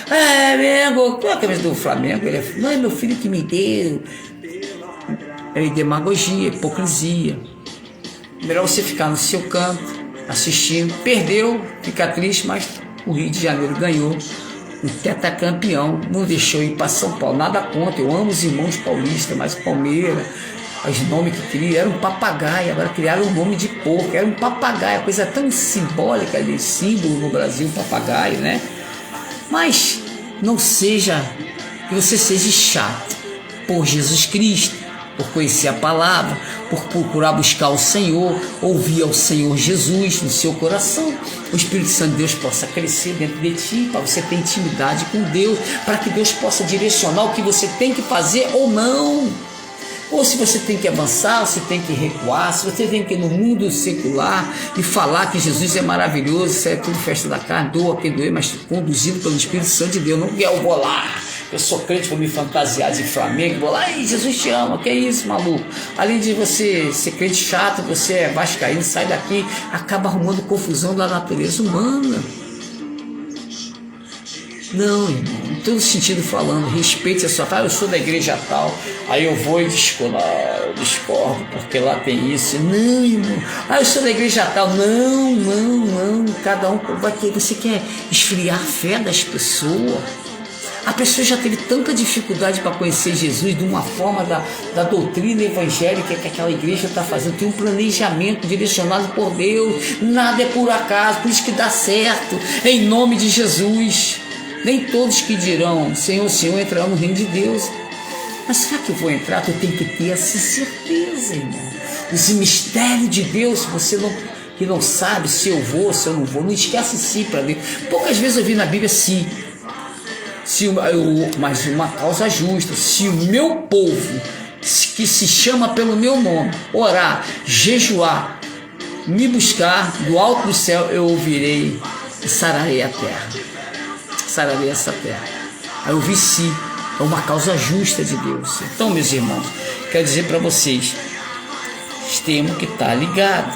[SPEAKER 1] Mengo, qual é a camisa do Flamengo? Ele é, não, é meu filho que me deu. É demagogia, hipocrisia. Melhor você ficar no seu canto, assistindo, perdeu, fica triste, mas o Rio de Janeiro ganhou, um tetracampeão, não deixou ir para São Paulo, nada contra, eu amo os irmãos paulistas, mas Palmeiras, os nomes que criam, era um papagaio, agora criaram o nome de porco, era um papagaio, coisa tão simbólica, de símbolo no Brasil, papagaio, né? Mas não seja, que você seja chato por Jesus Cristo, por conhecer a palavra, por procurar buscar o Senhor, ouvir ao Senhor Jesus no seu coração. O Espírito Santo de Deus possa crescer dentro de ti, para você ter intimidade com Deus, para que Deus possa direcionar o que você tem que fazer ou não. Ou se você tem que avançar, se tem que recuar, se você tem que ir no mundo secular e falar que Jesus é maravilhoso, isso é tudo festa da carne, doa quem doer, mas conduzido pelo Espírito Santo de Deus. Não que eu vou lá, eu sou crente, vou me fantasiar de Flamengo, vou lá, Jesus te ama, que é isso, maluco? Além de você ser crente chato, você é vascaíno, sai daqui, acaba arrumando confusão da natureza humana. Não, irmão, em todo sentido falando, respeite a sua fala. Eu sou da igreja tal, aí eu vou e discordo, eu discordo, porque lá tem isso. Não, irmão, eu sou da igreja tal. Não, cada um vai ter. Você quer esfriar a fé das pessoas? A pessoa já teve tanta dificuldade para conhecer Jesus de uma forma da doutrina evangélica que aquela igreja está fazendo. Tem um planejamento direcionado por Deus, nada é por acaso, por isso que dá certo, em nome de Jesus. Nem todos que dirão Senhor, Senhor entrarão no reino de Deus. Mas será que eu vou entrar? Tu tem que ter essa certeza, irmão. Esse mistério de Deus, você que não sabe se eu vou, se eu não vou, não esquece sim para Deus. Poucas vezes eu vi na Bíblia sim. Mas uma causa justa. Se o meu povo, que se chama pelo meu nome, orar, jejuar, me buscar do alto do céu, eu ouvirei e sararei a terra. Sararei essa terra. Aí eu vi sim, é uma causa justa de Deus. Então, meus irmãos, quero dizer para vocês, temos que estar ligados,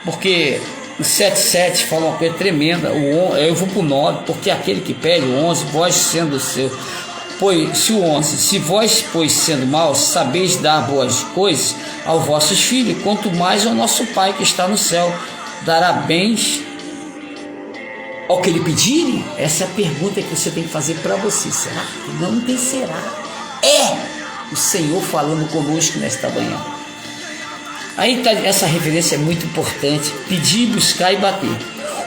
[SPEAKER 1] porque o 7,7 fala uma coisa tremenda. Eu vou para o 9, porque aquele que pede o 11, vós sendo o seu. se vós, pois, sendo maus, sabeis dar boas coisas aos vossos filhos, quanto mais ao nosso Pai que está no céu dará bens ao que lhe pedirem? Essa é a pergunta que você tem que fazer para você. Será? Não tem será. É o Senhor falando conosco nesta manhã. Aí tá, essa referência é muito importante. Pedir, buscar e bater.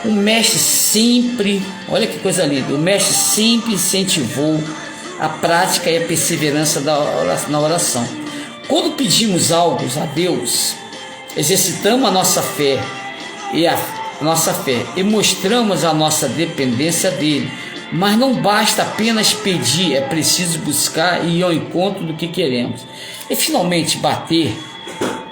[SPEAKER 1] O mestre sempre, olha que coisa linda, o mestre sempre incentivou a prática e a perseverança na oração. Quando pedimos algo a Deus, exercitamos a nossa fé e mostramos a nossa dependência dele. Mas não basta apenas pedir, é preciso buscar e ir ao encontro do que queremos. E finalmente bater.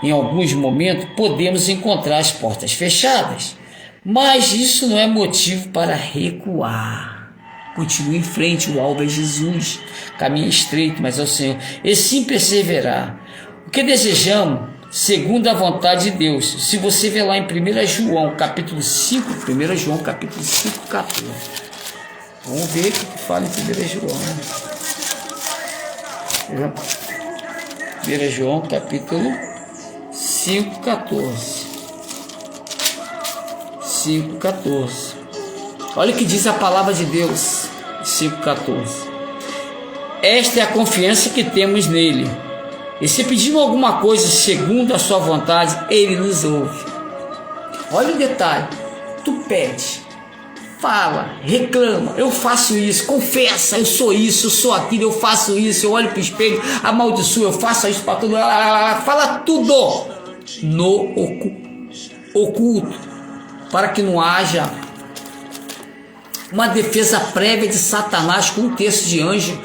[SPEAKER 1] Em alguns momentos podemos encontrar as portas fechadas, mas isso não é motivo para recuar. Continue em frente, o alvo é Jesus, caminho estreito, mas é o Senhor, e sim perseverar. O que desejamos, segundo a vontade de Deus. Se você ver lá em 1 João, capítulo 5, 1 João, capítulo 5, 14. Vamos ver o que fala em 1 João. 1 João, capítulo 5,14. 5,14. Olha o que diz a palavra de Deus. 5,14. Esta é a confiança que temos nele. E se pedimos alguma coisa segundo a sua vontade, ele nos ouve. Olha o detalhe. Tu pede, fala, reclama, eu faço isso, confessa, eu sou isso, eu sou aquilo, eu faço isso, eu olho para o espelho, amaldiçoo, eu faço isso para tudo, fala tudo no oculto, para que não haja uma defesa prévia de Satanás com um terço de anjo.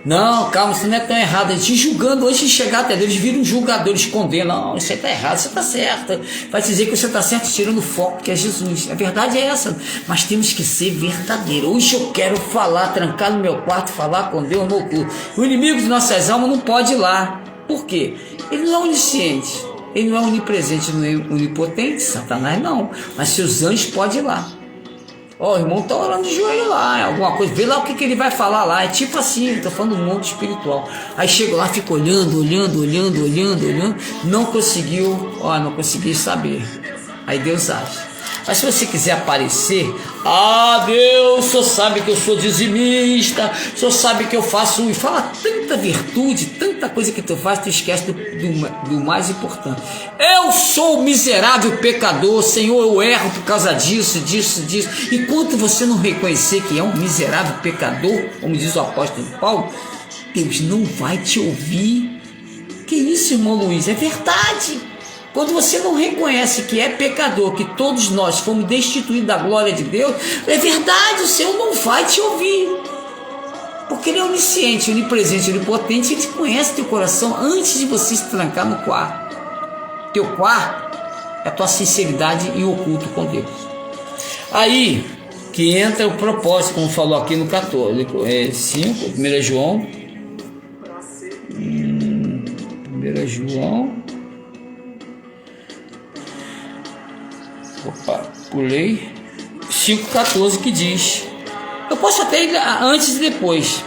[SPEAKER 1] Não, calma, isso não é tão errado. Eles te julgando, antes de chegar até Deus, eles viram um julgador, eles condenam. Não, isso aí está errado, isso está certo. Vai dizer que você está certo, tirando o foco, que é Jesus. A verdade é essa, mas temos que ser verdadeiros. Hoje eu quero falar, trancar no meu quarto, falar com Deus no culto. O inimigo de nossas almas não pode ir lá. Por quê? Ele não é onisciente, ele não é onipresente, não é onipotente, Satanás não. Mas seus anjos podem ir lá. Ó, o irmão tá orando de joelho lá, alguma coisa, vê lá o que ele vai falar lá, é tipo assim, tô falando do mundo espiritual. Aí chega lá, fica olhando, não conseguiu saber. Aí Deus age. Mas se você quiser aparecer, Deus, o senhor sabe que eu sou dizimista, o senhor sabe que eu faço, e fala tanta virtude, tanta coisa que tu faz, tu esquece do mais importante. Eu sou miserável pecador, Senhor, eu erro por causa disso. Enquanto você não reconhecer que é um miserável pecador, como diz o apóstolo Paulo, Deus não vai te ouvir. Que isso, irmão Luiz? É verdade. Quando você não reconhece que é pecador, que todos nós fomos destituídos da glória de Deus, é verdade, o Senhor não vai te ouvir. Porque Ele é onisciente, onipresente, onipotente, Ele conhece teu coração antes de você se trancar no quarto. Teu quarto é a tua sinceridade em oculto com Deus. Aí que entra o propósito, como falou aqui no 14, 5, 1 João. 1 João. Pulei 5,14 que diz, eu posso até ir antes e depois.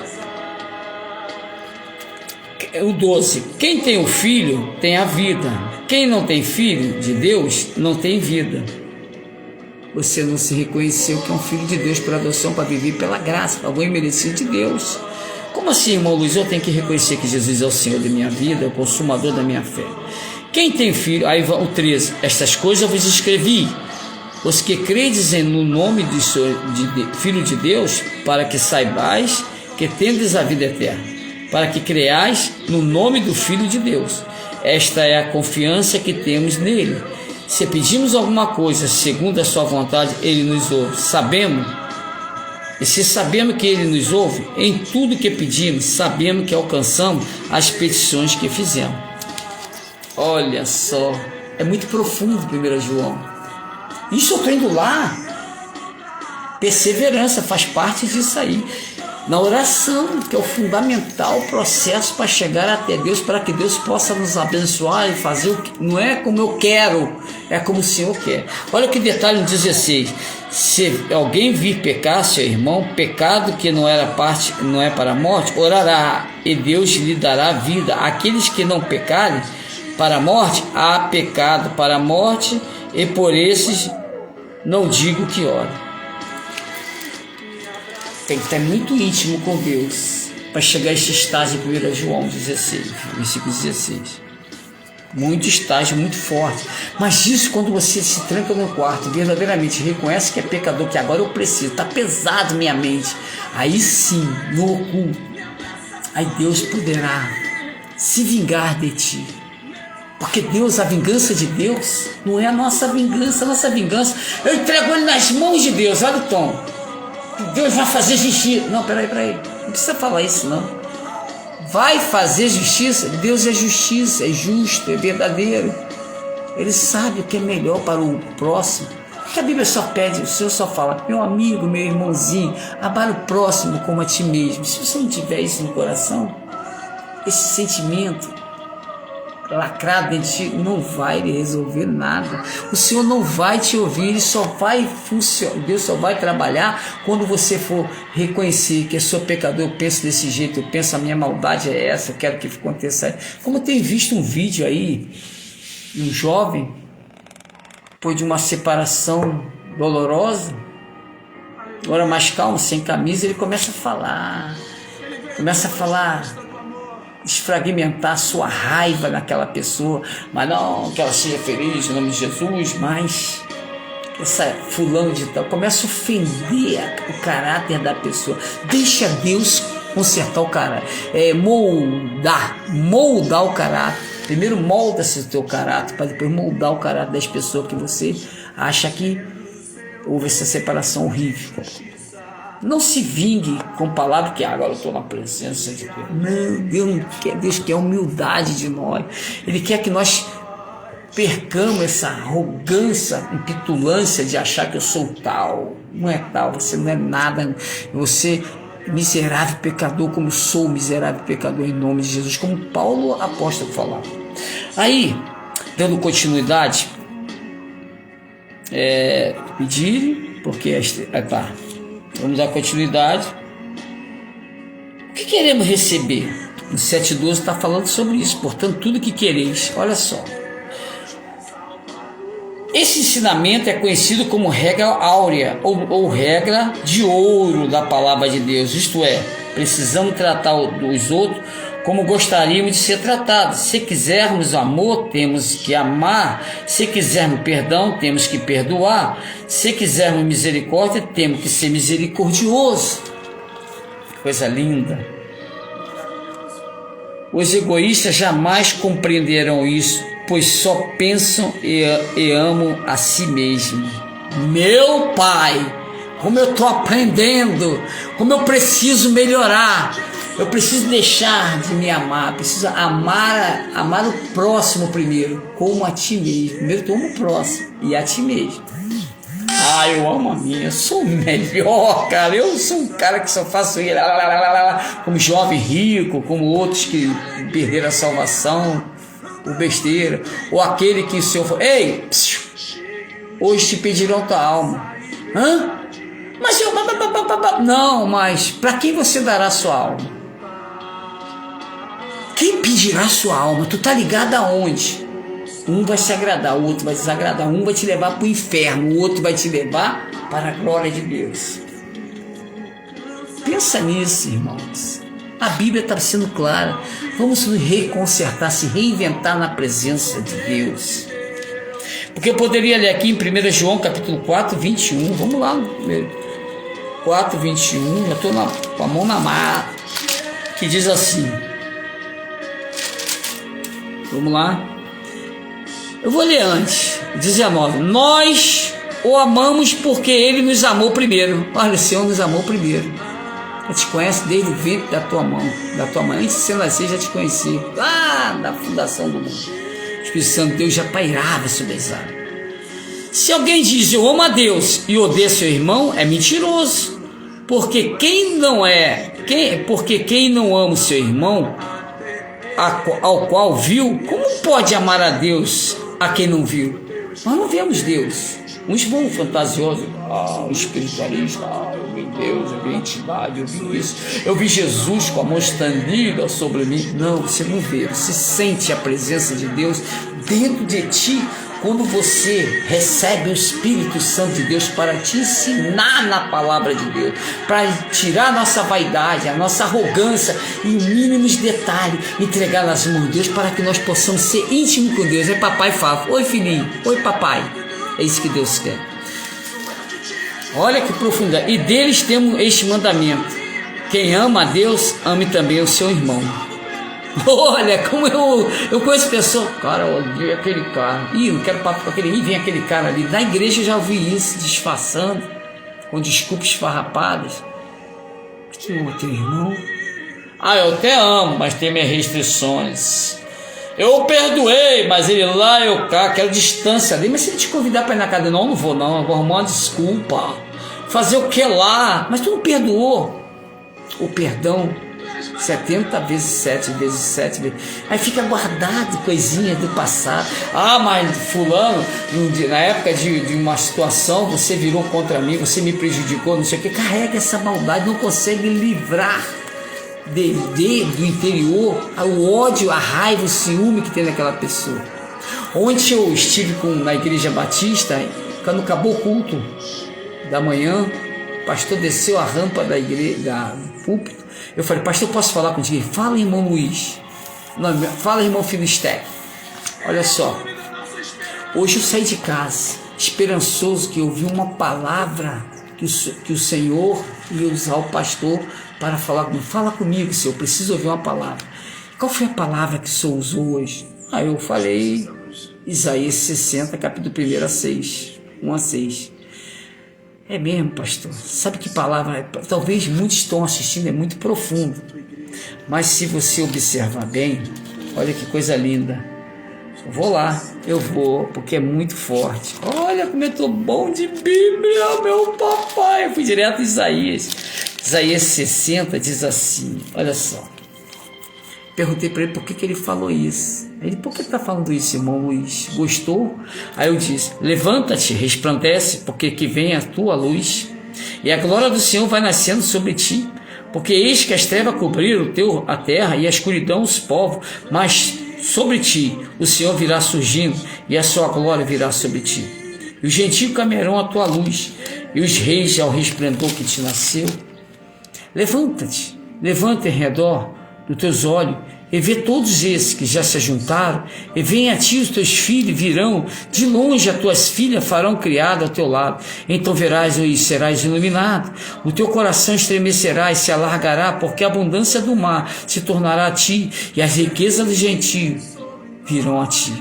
[SPEAKER 1] O 12, quem tem o filho tem a vida, quem não tem filho de Deus não tem vida. Você não se reconheceu que é um filho de Deus por adoção, para viver pela graça, para o imerecido de Deus. Como assim, irmão Luiz? Eu tenho que reconhecer que Jesus é o Senhor da minha vida, é o consumador da minha fé. Quem tem filho, aí o 13, estas coisas eu vos escrevi, os que credes no nome de Filho de Deus, para que saibais que tendes a vida eterna, para que creais no nome do Filho de Deus. Esta é a confiança que temos nele. Se pedimos alguma coisa segundo a sua vontade, ele nos ouve. E se sabemos que ele nos ouve, em tudo que pedimos, sabemos que alcançamos as petições que fizemos. Olha só, é muito profundo 1 João. Isso eu estou indo lá. Perseverança faz parte disso aí. Na oração, que é o fundamental processo para chegar até Deus, para que Deus possa nos abençoar e fazer o que não é como eu quero, é como o Senhor quer. Olha que detalhe no 16: se alguém vir pecar seu irmão, pecado que não é para a morte, orará e Deus lhe dará vida. Aqueles que não pecarem para a morte, há pecado para a morte, e por esses não digo que ore. Tem que estar muito íntimo com Deus para chegar a esse estágio de 1 João 16, versículo 16. Muito estágio, muito forte. Mas isso, quando você se tranca no quarto, verdadeiramente reconhece que é pecador, que agora eu preciso, está pesado minha mente, aí sim, no oculto, aí Deus poderá se vingar de ti. Porque Deus, a vingança de Deus não é a nossa vingança, eu entrego ele nas mãos de Deus. Olha o tom, Deus vai fazer justiça. Não, peraí, não precisa falar isso não. Vai fazer justiça? Deus é justiça, é justo, é verdadeiro. Ele sabe o que é melhor para o próximo. Porque a Bíblia só pede, o Senhor só fala: meu amigo, meu irmãozinho, amar o próximo como a ti mesmo. Se você não tiver isso no coração, esse sentimento lacrado dentro de ti, não vai resolver nada. O Senhor não vai te ouvir, Ele só vai funcionar. Deus só vai trabalhar quando você for reconhecer que eu sou pecador, eu penso desse jeito, eu penso a minha maldade é essa, eu quero que aconteça. Como eu tenho visto um vídeo aí, um jovem, depois de uma separação dolorosa, agora mais calmo, sem camisa, ele começa a falar, desfragmentar a sua raiva naquela pessoa, mas não que ela seja feliz em nome de Jesus, mas essa fulano de tal começa a ofender o caráter da pessoa. Deixa Deus consertar o caráter, moldar o caráter. Primeiro molda-se o teu caráter, para depois moldar o caráter das pessoas que você acha que houve essa separação horrível. Não se vingue com palavras que agora eu estou na presença de Deus. Não, Deus não quer. Deus quer humildade de nós. Ele quer que nós percamos essa arrogância, impetulância de achar que eu sou tal. Não é tal, você não é nada. Você é miserável pecador, como eu sou miserável pecador em nome de Jesus, como Paulo apóstolo falava. Aí, dando continuidade, pedir, porque vamos dar continuidade. O que queremos receber? O 7,12 está falando sobre isso. Portanto, tudo que quereis. Olha só. Esse ensinamento é conhecido como regra áurea ou regra de ouro da palavra de Deus. Isto é, precisamos tratar os outros como gostaríamos de ser tratados. Se quisermos amor, temos que amar. Se quisermos perdão, temos que perdoar. Se quisermos misericórdia, temos que ser misericordioso. Coisa linda. Os egoístas jamais compreenderão isso, pois só pensam e amam a si mesmo. Meu Pai, como eu estou aprendendo, como eu preciso melhorar. Eu preciso deixar de me amar, preciso amar o próximo primeiro, como a ti mesmo. Primeiro tu ama o próximo e a ti mesmo. Eu amo a minha, eu sou o melhor, cara. Eu sou um cara que só faço isso, como jovem rico, como outros que perderam a salvação, o besteira, ou aquele que o Senhor falou: ei, hoje te pedirão tua alma. Mas eu... Não, mas para quem você dará sua alma? Quem pedirá sua alma? Tu tá ligado aonde? Um vai se agradar, o outro vai desagradar. Um vai te levar para o inferno, o outro vai te levar para a glória de Deus. Pensa nisso, irmãos. A Bíblia está sendo clara. Vamos nos reconsertar, se reinventar na presença de Deus. Porque eu poderia ler aqui em 1 João capítulo 4, 21. Vamos lá. 4, 21. Eu estou com a mão na mão. Que diz assim. Vamos lá. Eu vou ler antes. 19. Nós o amamos porque Ele nos amou primeiro. Olha, o Senhor nos amou primeiro. Ele te conhece desde o ventre da tua mão, da tua mãe. Antes de você nascer, já te conhecia. Lá da fundação do mundo. O Espírito Santo de Deus já pairava sobre as águas. Se alguém diz eu amo a Deus e odeia seu irmão, é mentiroso. Porque quem não é Porque quem não ama o seu irmão, ao qual viu, como pode amar a Deus a quem não viu? Nós não vemos Deus. Uns vão fantasiosos, o espiritualista, eu vi Deus, eu vi a entidade, eu vi isso, eu vi Jesus com a mão estendida sobre mim. Não, você não vê, você sente a presença de Deus dentro de ti, quando você recebe o Espírito Santo de Deus para te ensinar na palavra de Deus, para tirar a nossa vaidade, a nossa arrogância e mínimos detalhes, entregar nas mãos de Deus para que nós possamos ser íntimos com Deus. Aí papai fala, oi filhinho, oi papai. É isso que Deus quer. Olha que profundidade. E deles temos este mandamento: quem ama a Deus, ame também o seu irmão. Olha, como eu conheço pessoas, cara, eu odeio aquele cara. Não quero papo com aquele. Vem aquele cara ali. Na igreja eu já ouvi isso, disfarçando, com desculpas esfarrapadas. Que ama teu irmão? Eu até amo, mas tem minhas restrições. Eu o perdoei, mas ele lá, eu cá, aquela distância ali. Mas se ele te convidar para ir na casa, não vou não, eu vou arrumar uma desculpa. Fazer o que lá? Mas tu não perdoou. O perdão, 70 vezes 7 vezes 7 vezes. Aí fica guardado coisinha do passado. Mas fulano, na época de uma situação, você virou contra mim, você me prejudicou, não sei o que. Carrega essa maldade, não consegue livrar do interior o ódio, a raiva, o ciúme que tem naquela pessoa. Ontem eu estive na igreja batista, quando acabou o culto da manhã, o pastor desceu a rampa da igreja, do púlpito. Eu falei, pastor, posso falar contigo? Ele, fala, irmão Luiz. Não, fala, irmão Filistec. Olha só, hoje eu saí de casa esperançoso que eu ouvi uma palavra que o Senhor ia usar o pastor para falar comigo. Fala comigo, Senhor, eu preciso ouvir uma palavra. Qual foi a palavra que o Senhor usou hoje? Eu falei Isaías 60, capítulo 1 a 6, 1 a 6. É mesmo, pastor? Sabe que palavra? Talvez muitos estão assistindo, é muito profundo. Mas se você observar bem, olha que coisa linda. Eu vou, porque é muito forte. Olha como eu estou bom de Bíblia, meu papai. Eu fui direto em Isaías. Isaías 60 diz assim, olha só. Perguntei para ele por que ele falou isso. Ele, por que está falando isso, irmão Luiz? Gostou? Aí eu disse, levanta-te, resplandece, porque que vem a tua luz, e a glória do Senhor vai nascendo sobre ti. Porque eis que as trevas cobriram a terra, e a escuridão os povos, mas sobre ti o Senhor virá surgindo, e a sua glória virá sobre ti. E os gentios caminharão à tua luz, e os reis ao resplendor que te nasceu. Levanta-te, levanta em redor dos teus olhos, e vê todos esses que já se juntaram, e vem a ti os teus filhos, virão, de longe as tuas filhas farão criado ao teu lado, então verás e serás iluminado, o teu coração estremecerá e se alargará, porque a abundância do mar se tornará a ti, e as riquezas do gentio virão a ti.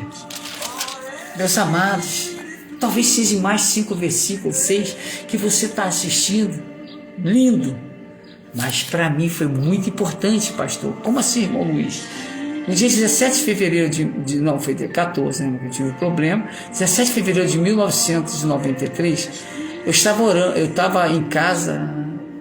[SPEAKER 1] Meus amados, talvez seja mais 5 versículos, 6, que você está assistindo, lindo, mas para mim foi muito importante, pastor. Como assim, irmão Luiz? No dia 17 de fevereiro não, foi 14, né, eu tive um problema. 17 de fevereiro de 1993, eu estava orando, eu estava em casa,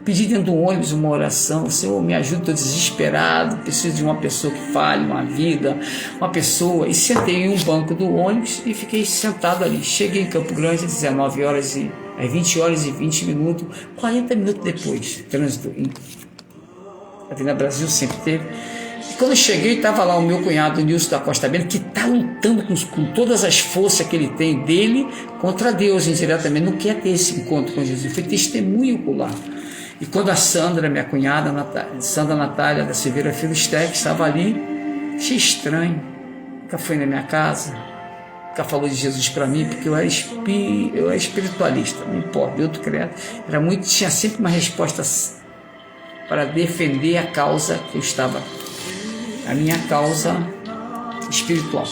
[SPEAKER 1] pedi dentro do ônibus uma oração. Senhor, me ajuda, estou desesperado, preciso de uma pessoa que fale uma vida, uma pessoa. E sentei em um banco do ônibus e fiquei sentado ali. Cheguei em Campo Grande às 19 horas e 20 horas e 20 minutos, 40 minutos depois, trânsito em Avenida Brasil sempre teve. E quando eu cheguei, estava lá o meu cunhado, Nilson da Costa Bento, que está lutando com todas as forças que ele tem dele contra Deus indiretamente, não quer ter esse encontro com Jesus, foi testemunho por lá. E quando a Sandra, minha cunhada, Sandra Natália da Silveira Filistec, estava ali, achei estranho, nunca foi na minha casa, nunca falou de Jesus para mim, porque eu era espiritualista, não importa, eu credo, tinha sempre uma resposta para defender a causa que eu estava, a minha causa espiritual.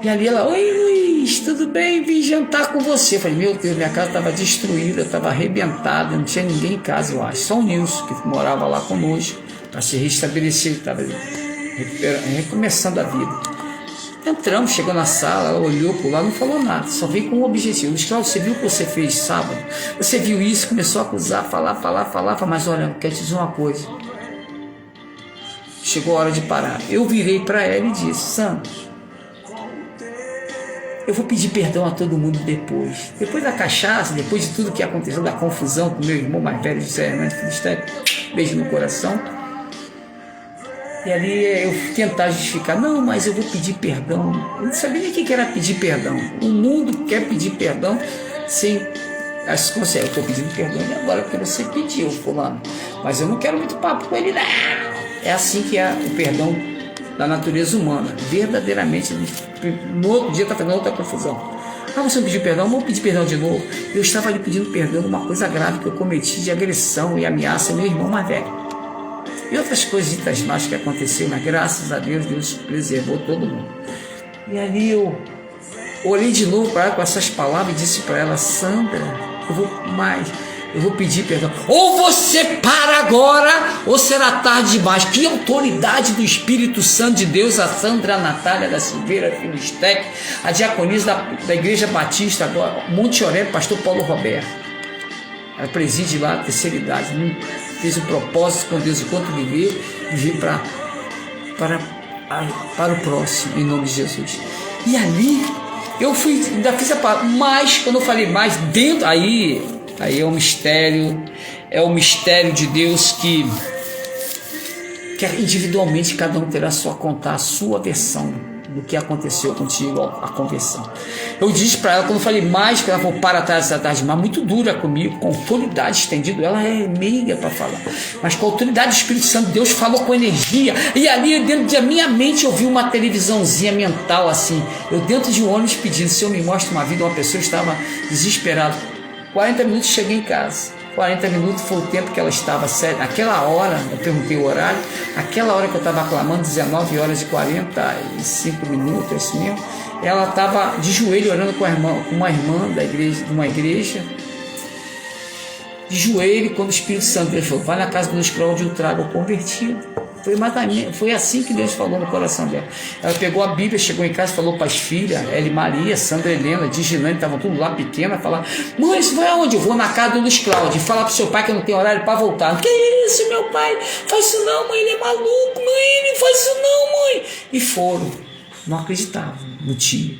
[SPEAKER 1] E ali ela, oi Luiz, tudo bem? Vim jantar com você. Eu falei, meu Deus, minha casa estava destruída, estava arrebentada, não tinha ninguém em casa, eu acho, só o Nilson, que morava lá conosco, para se restabelecer, estava recomeçando a vida. Entramos, chegou na sala, ela olhou por lá, não falou nada, só veio com um objetivo. Cláudio, você viu o que você fez sábado? Você viu isso? Começou a acusar, falar, mas olha, eu quero te dizer uma coisa. chegou a hora de parar. Eu virei para ela e disse: Sandra, eu vou pedir perdão a todo mundo depois da cachaça, depois de tudo que aconteceu, da confusão com meu irmão mais velho, José Hernandes Filistec, beijo no coração. E ali eu tentar justificar: não, mas eu vou pedir perdão. Eu não sabia nem o que era pedir perdão. O mundo quer pedir perdão sem as consequências. Eu estou pedindo perdão e agora porque você pediu, fulano, mas eu não quero muito papo com ele, não. É assim que é o perdão da natureza humana, verdadeiramente. No outro dia está fazendo outra confusão. Ah, você não pediu perdão? Vamos pedir perdão de novo. Eu estava ali pedindo perdão de uma coisa grave que eu cometi, de agressão e ameaça ao meu irmão mais velho. E outras coisitas mais que aconteceram, mas graças a Deus, Deus preservou todo mundo. E ali eu olhei de novo para ela com essas palavras e disse para ela: Sandra, eu vou pedir perdão. Ou você para agora, ou será tarde demais. Que autoridade do Espírito Santo de Deus, a Sandra Natália da Silveira Filistec, a diaconisa da Igreja Batista, Monte Oreb, pastor Paulo Roberto. Ela preside lá a terceira idade, fez um propósito com Deus enquanto viver para o próximo, em nome de Jesus. E ali eu ainda fiz a palavra, mas quando eu falei mais, dentro, aí é o mistério de Deus que individualmente cada um terá só contar a sua versão do que aconteceu contigo, a conversão. Eu disse para ela, quando eu falei mais, que ela falou: para trás essa tarde, mas muito dura comigo, com autoridade estendida. Ela é meiga para falar, mas com a autoridade do Espírito Santo, Deus falou com energia. E ali dentro da minha mente eu vi uma televisãozinha mental assim, eu dentro de um ônibus pedindo: se eu me mostre uma vida, uma pessoa estava desesperada. 40 minutos cheguei em casa. 40 minutos foi o tempo que ela estava séria. Aquela hora, eu perguntei o horário, aquela hora que eu estava clamando, 19 horas e 45 minutos, é isso mesmo. Ela estava de joelho orando com uma irmã da igreja, de uma igreja, de joelho, quando o Espírito Santo deixou: vai na casa do Luiz Cláudio, eu trago o convertido. Foi assim que Deus falou no coração dela. Ela pegou a Bíblia, chegou em casa, falou para as filhas, Eli Maria, Sandra Helena, Diginane, estavam tudo lá pequena, falar: mãe, você vai aonde? Eu vou na casa do Luiz Cláudio, falar para o seu pai que eu não tenho horário para voltar. Que isso, meu pai? Faz isso não, mãe, ele é maluco, mãe, não faz isso não, mãe. E foram, não acreditavam no tio,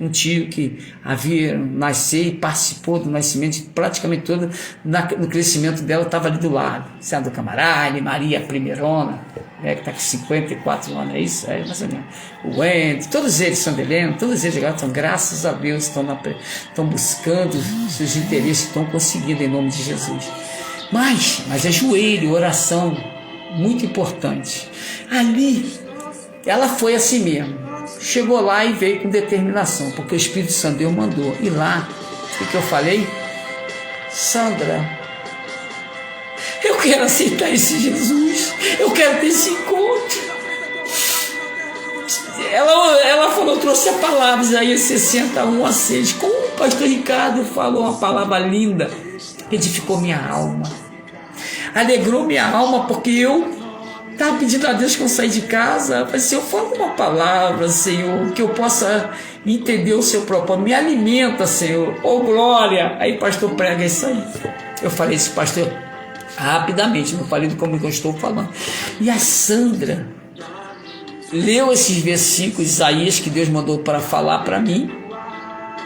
[SPEAKER 1] um tio que havia nascido e participou do nascimento de praticamente todo, no crescimento dela, estava ali do lado. Sandra Camarade, Maria Primeirona, que está com 54 anos, é isso? É mais ou menos. O Wendy, todos eles, Sandra Helena, todos eles agora estão, graças a Deus, estão buscando seus interesses, estão conseguindo em nome de Jesus. Mas é joelho, oração, muito importante. Ali, ela foi assim mesmo. Chegou lá e veio com determinação, porque o Espírito Santo Deus mandou. E lá, o que eu falei? Sandra, eu quero aceitar esse Jesus, eu quero ter esse encontro. Ela falou, trouxe a palavra, Isaías 61:6. Como o pastor Ricardo falou uma palavra linda, edificou minha alma, alegrou minha alma, porque eu estava pedindo a Deus que eu saí de casa. Eu falei: Senhor, fala uma palavra, Senhor, que eu possa entender o seu propósito. Me alimenta, Senhor. Oh, glória! Aí o pastor prega isso aí. Eu falei isso, pastor, rapidamente, não falei como que eu estou falando. E a Sandra leu esses versículos, Isaías, que Deus mandou para falar para mim.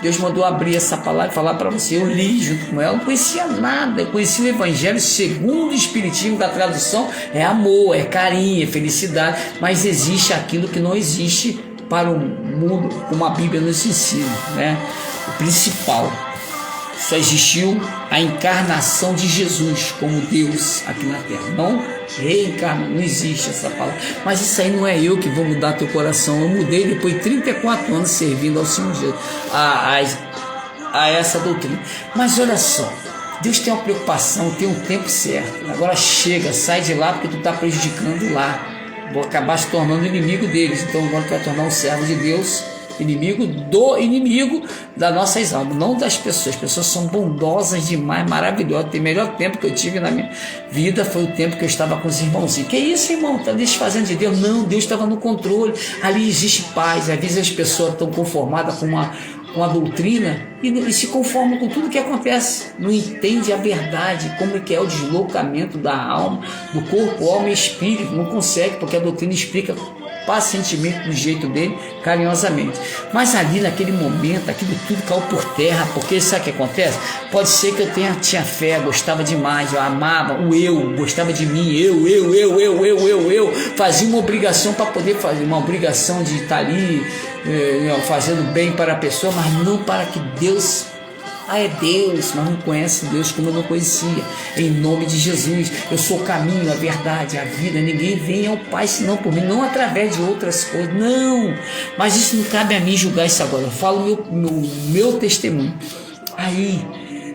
[SPEAKER 1] Deus mandou abrir essa palavra e falar para você. Eu li junto com ela, não conhecia nada. Eu conheci o Evangelho segundo o Espiritismo da tradução. É amor, é carinho, é felicidade. Mas existe aquilo que não existe para o mundo, como a Bíblia nos ensina, né? O principal. Só existiu a encarnação de Jesus como Deus aqui na Terra. Não reencarna, não existe essa palavra. Mas isso aí não é eu que vou mudar teu coração. Eu mudei depois de 34 anos servindo ao Senhor Jesus, a essa doutrina. Mas olha só, Deus tem uma preocupação, tem um tempo certo. Agora chega, sai de lá, porque tu está prejudicando lá. Vou acabar se tornando inimigo deles. Então agora tu vai tornar um servo de Deus, inimigo do inimigo das nossas almas, não das pessoas. As pessoas são bondosas demais, maravilhosas. O melhor tempo que eu tive na minha vida foi o tempo que eu estava com os irmãozinhos. Que isso, irmão? Está desfazendo de Deus? Não, Deus estava no controle. Ali existe paz. Às vezes as pessoas estão conformadas com com a doutrina e se conforma com tudo que acontece, não entende a verdade, como é que é o deslocamento da alma, do corpo, alma e espírito, não consegue, porque a doutrina explica pacientemente, do jeito dele, carinhosamente. Mas ali naquele momento, aquilo tudo caiu por terra, porque sabe o que acontece? Pode ser que eu tinha fé, gostava demais, eu amava, gostava de mim, eu, fazia uma obrigação para poder fazer, uma obrigação de estar ali, fazendo bem para a pessoa, mas não para que Deus... é Deus, mas não conhece Deus como eu não conhecia. Em nome de Jesus, eu sou o caminho, a verdade, a vida. Ninguém vem ao Pai senão por mim, não através de outras coisas, não. Mas isso não cabe a mim julgar isso agora. Eu falo meu testemunho. Aí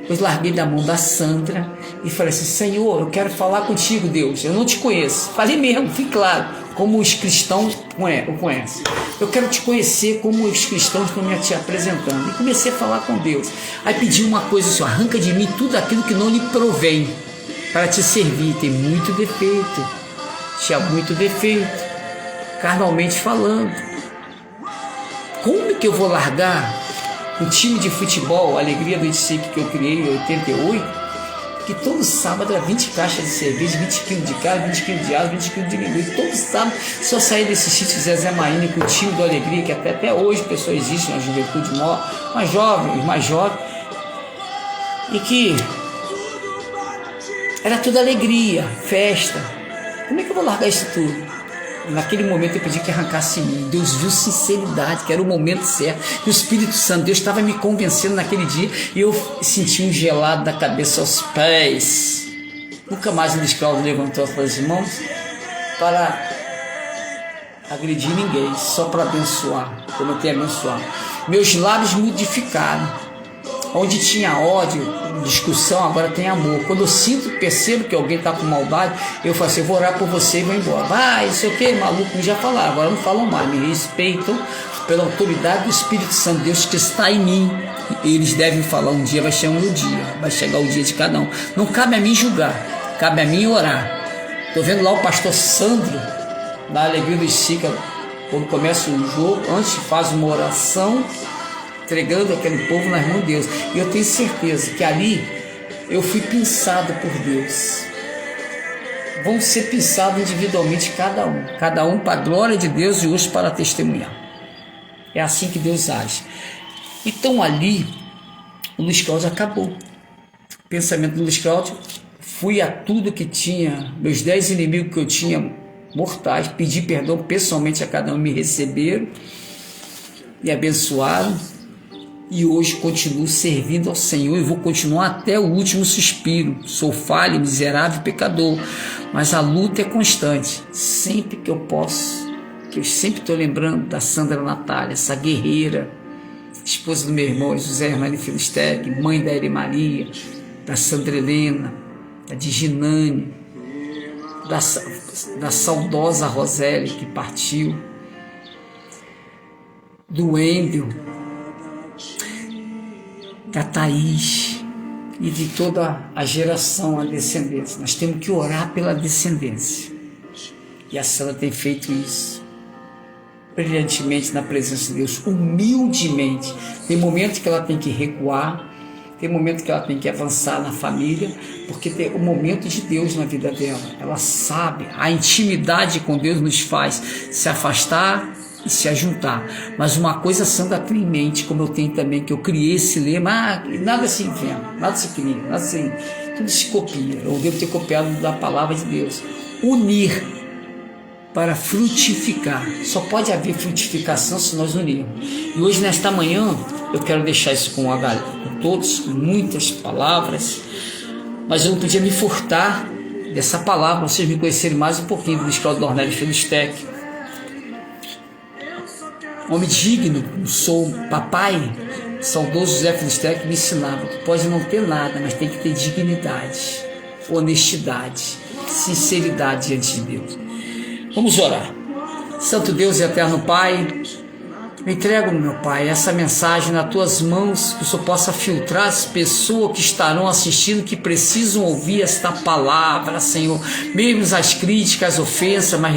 [SPEAKER 1] eu larguei da mão da Sandra e falei assim: Senhor, eu quero falar contigo, Deus, eu não te conheço. Falei mesmo, fui claro, como os cristãos o conhecem. Eu quero te conhecer como os cristãos estão me te apresentando. E comecei a falar com Deus. Aí pedi uma coisa assim: arranca de mim tudo aquilo que não lhe provém para te servir. Tem muito defeito, tinha muito defeito, carnalmente falando. Como que eu vou largar um time de futebol, a Alegria do Itici, que eu criei em 88, que todo sábado era 20 caixas de cerveja, 20 quilos de carne, 20 quilos de asa, 20 quilos de linguiça. Todo sábado só saía desse sítio Zezé Maíne com o time do Alegria, que até hoje pessoas existem na juventude mais jovem, e que era tudo alegria, festa. Como é que eu vou largar isso tudo? Naquele momento eu pedi que arrancasse em mim. Deus viu sinceridade, que era o momento certo. E o Espírito Santo, Deus estava me convencendo naquele dia. E eu senti um gelado da cabeça aos pés. Nunca mais o Luiz Cláudio levantou as mãos para agredir ninguém, só para abençoar, como eu tenho abençoado. Meus lábios modificaram. Onde tinha ódio, discussão, agora tem amor. Quando eu percebo que alguém está com maldade, eu falo assim: eu vou orar por você e vou embora. Vai, isso aqui, maluco, já falaram, agora não falam mais, me respeitam pela autoridade do Espírito Santo, Deus que está em mim. Eles devem falar: um dia vai chegar o dia de cada um. Não cabe a mim julgar, cabe a mim orar. Estou vendo lá o pastor Sandro, da Alegria do Sica, quando começa o jogo, antes faz uma oração, entregando aquele povo nas mãos de Deus. E eu tenho certeza que ali eu fui pensado por Deus. Vão ser pensados individualmente cada um para a glória de Deus e outros para testemunhar. É assim que Deus age. Então ali o Luiz Cláudio acabou. O pensamento do Luiz Cláudio, fui a tudo que tinha, meus 10 inimigos que eu tinha mortais, pedi perdão pessoalmente a cada um, me receberam, me abençoaram. E hoje continuo servindo ao Senhor e vou continuar até o último suspiro. Sou falho, miserável, pecador, mas a luta é constante. Sempre que eu posso, que eu sempre estou lembrando da Sandra Natália, essa guerreira, esposa do meu irmão José Hermani Filistec, mãe da Eri Maria, da Sandra Helena, da Diginane, da saudosa Roseli, que partiu, do Wendel, da Thaís e de toda a geração, a descendência. Nós temos que orar pela descendência. E a Sandra tem feito isso brilhantemente na presença de Deus, humildemente. Tem momentos que ela tem que recuar, tem momentos que ela tem que avançar na família, porque tem o momento de Deus na vida dela. Ela sabe, a intimidade com Deus nos faz se afastar e se ajuntar. Mas uma coisa Sandra tem em mente, como eu tenho também, que eu criei esse lema: nada se inventa, nada se cria, nada se, tudo se copia. Eu devo ter copiado da palavra de Deus. Unir para frutificar. Só pode haver frutificação se nós unirmos. E hoje, nesta manhã, eu quero deixar isso com todos, com muitas palavras, mas eu não podia me furtar dessa palavra, vocês me conhecerem mais um pouquinho do Luiz Cláudio Dornelles Filistec. Homem digno, sou papai, saudoso José Filistec me ensinava que pode não ter nada, mas tem que ter dignidade, honestidade, sinceridade diante de Deus. Vamos orar. Santo Deus e eterno Pai, Eu entrego, meu Pai, essa mensagem nas tuas mãos, que o Senhor possa filtrar as pessoas que estarão assistindo, que precisam ouvir esta palavra, Senhor. Mesmo as críticas, as ofensas, mas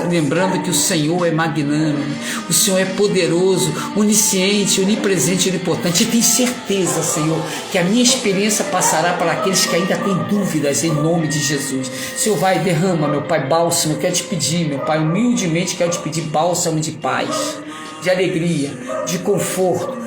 [SPEAKER 1] lembrando que o Senhor é magnânimo, o Senhor é poderoso, onisciente, onipresente, onipotente. E tenho certeza, Senhor, que a minha experiência passará para aqueles que ainda têm dúvidas, em nome de Jesus. Senhor, vai, derrama, meu Pai, bálsamo. Eu quero te pedir, meu Pai, humildemente quero te pedir bálsamo de paz, de alegria, de conforto,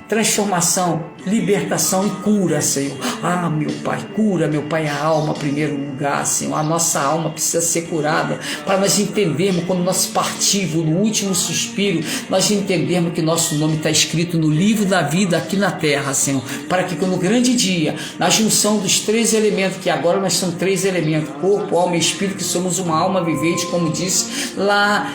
[SPEAKER 1] transformação, libertação e cura, Senhor. Ah, meu Pai, cura, meu Pai, a alma em primeiro lugar, Senhor. A nossa alma precisa ser curada, para nós entendermos, quando nós partimos no último suspiro, nós entendermos que nosso nome está escrito no livro da vida aqui na terra, Senhor, para que no grande dia, na junção dos 3 elementos, que agora nós somos 3 elementos, corpo, alma e espírito, que somos uma alma vivente, como disse lá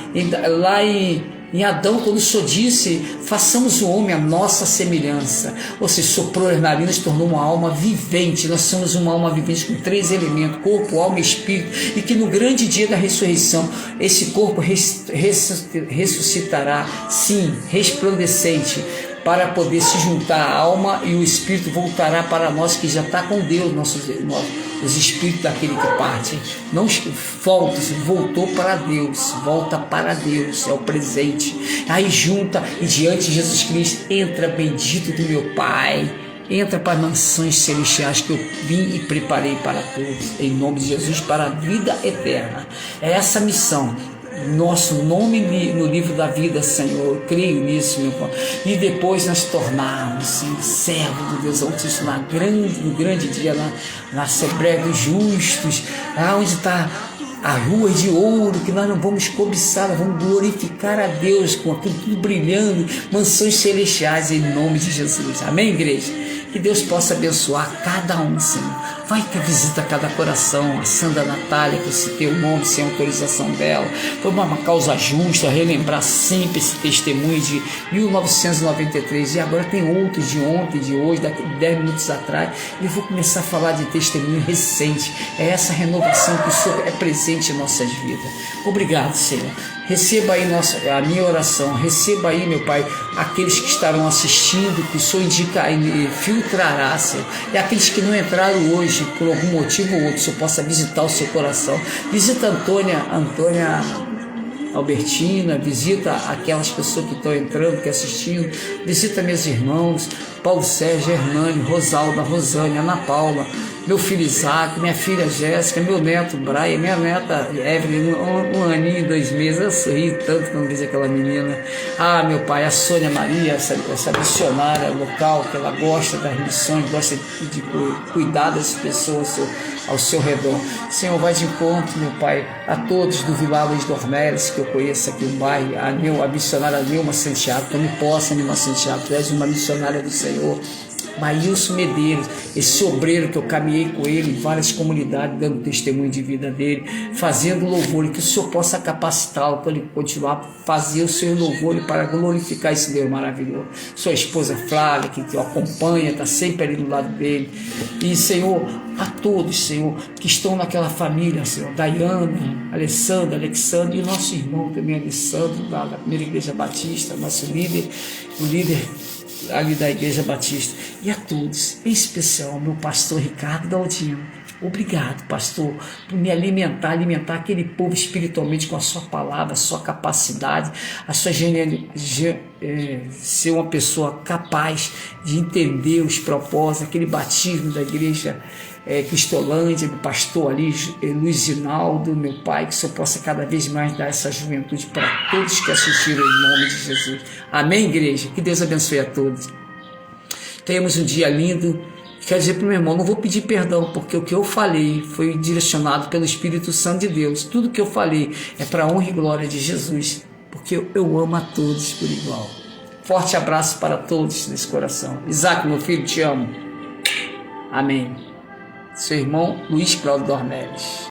[SPEAKER 1] em Adão, quando o Senhor disse, façamos o homem à nossa semelhança, ou seja, soprou as narinas, se tornou uma alma vivente. Nós somos uma alma vivente com 3 elementos, corpo, alma e espírito, e que no grande dia da ressurreição, esse corpo ressuscitará, sim, resplandecente, para poder se juntar à alma, e o espírito voltará para nós, que já está com Deus, os espíritos daquele que parte. Não voltou para Deus, volta para Deus, é o presente. Aí junta, e diante de Jesus Cristo, entra, bendito do meu Pai, entra para as mansões celestiais que eu vim e preparei para todos, em nome de Jesus, para a vida eterna. É essa missão. Nosso nome no livro da vida, Senhor, eu creio nisso, meu Pai. E depois nós tornarmos, Senhor, servo do Deus Altíssimo, no grande dia, na Assembleia dos Justos, onde está a rua de ouro, que nós não vamos cobiçar, nós vamos glorificar a Deus, com aquilo tudo brilhando, mansões celestiais, em nome de Jesus. Amém, igreja? Que Deus possa abençoar cada um, Senhor. Vai que visita cada coração. A Sandra Natália, que eu citei o nome sem autorização dela, foi uma causa justa, relembrar sempre esse testemunho de 1993, e agora tem outros de ontem, de hoje, daqui 10 minutos atrás, e eu vou começar a falar de testemunho recente. É essa renovação que o Senhor é presente em nossas vidas. Obrigado, Senhor. Receba aí a minha oração, receba aí, meu Pai, aqueles que estarão assistindo, que o Senhor indica e filtrará, Senhor. E aqueles que não entraram hoje, por algum motivo ou outro, o Senhor possa visitar o seu coração. Visita Antônia Albertina, visita aquelas pessoas que estão entrando, que assistindo, visita meus irmãos, Paulo Sérgio, Hernani, Rosalda, Rosane, Ana Paula, meu filho Isaac, minha filha Jéssica, meu neto Brian, minha neta Evelyn, um aninho e 2 meses. Eu sorri tanto quando vejo aquela menina. Ah, meu Pai, a Sônia Maria, essa missionária local, que ela gosta das missões, gosta de cuidar das pessoas ao seu redor. Senhor, vai de encontro, meu Pai, a todos do Vilar Luiz Dornelles, que eu conheço aqui no bairro, a missionária Nilma Santiago, tome posse, Nilma Santiago, tu és uma missionária do Senhor. Maílson Medeiros, esse obreiro que eu caminhei com ele em várias comunidades, dando testemunho de vida dele, fazendo louvor, e que o Senhor possa capacitá-lo para ele continuar a fazer o seu louvor para glorificar esse Deus maravilhoso. Sua esposa Flávia, que o acompanha, está sempre ali do lado dele. E, Senhor, a todos, Senhor, que estão naquela família, Senhor, Daiane, Alexandre, e o nosso irmão também, Alessandro, da primeira igreja batista, nosso líder, o líder ali da Igreja Batista, e a todos, em especial meu pastor Ricardo Daldino. Obrigado, pastor, por me alimentar aquele povo espiritualmente com a sua palavra, a sua capacidade, a sua ser uma pessoa capaz de entender os propósitos, aquele batismo da igreja Cristolândia, do pastor ali, Luiz Ginaldo, meu Pai, que o Senhor possa cada vez mais dar essa juventude para todos que assistiram, em nome de Jesus. Amém, igreja? Que Deus abençoe a todos. Tenhamos um dia lindo. Quero dizer para o meu irmão, não vou pedir perdão, porque o que eu falei foi direcionado pelo Espírito Santo de Deus. Tudo que eu falei é para a honra e glória de Jesus, porque eu amo a todos por igual. Forte abraço para todos nesse coração. Isaac, meu filho, te amo. Amém. Seu irmão Luiz Cláudio Dornelles.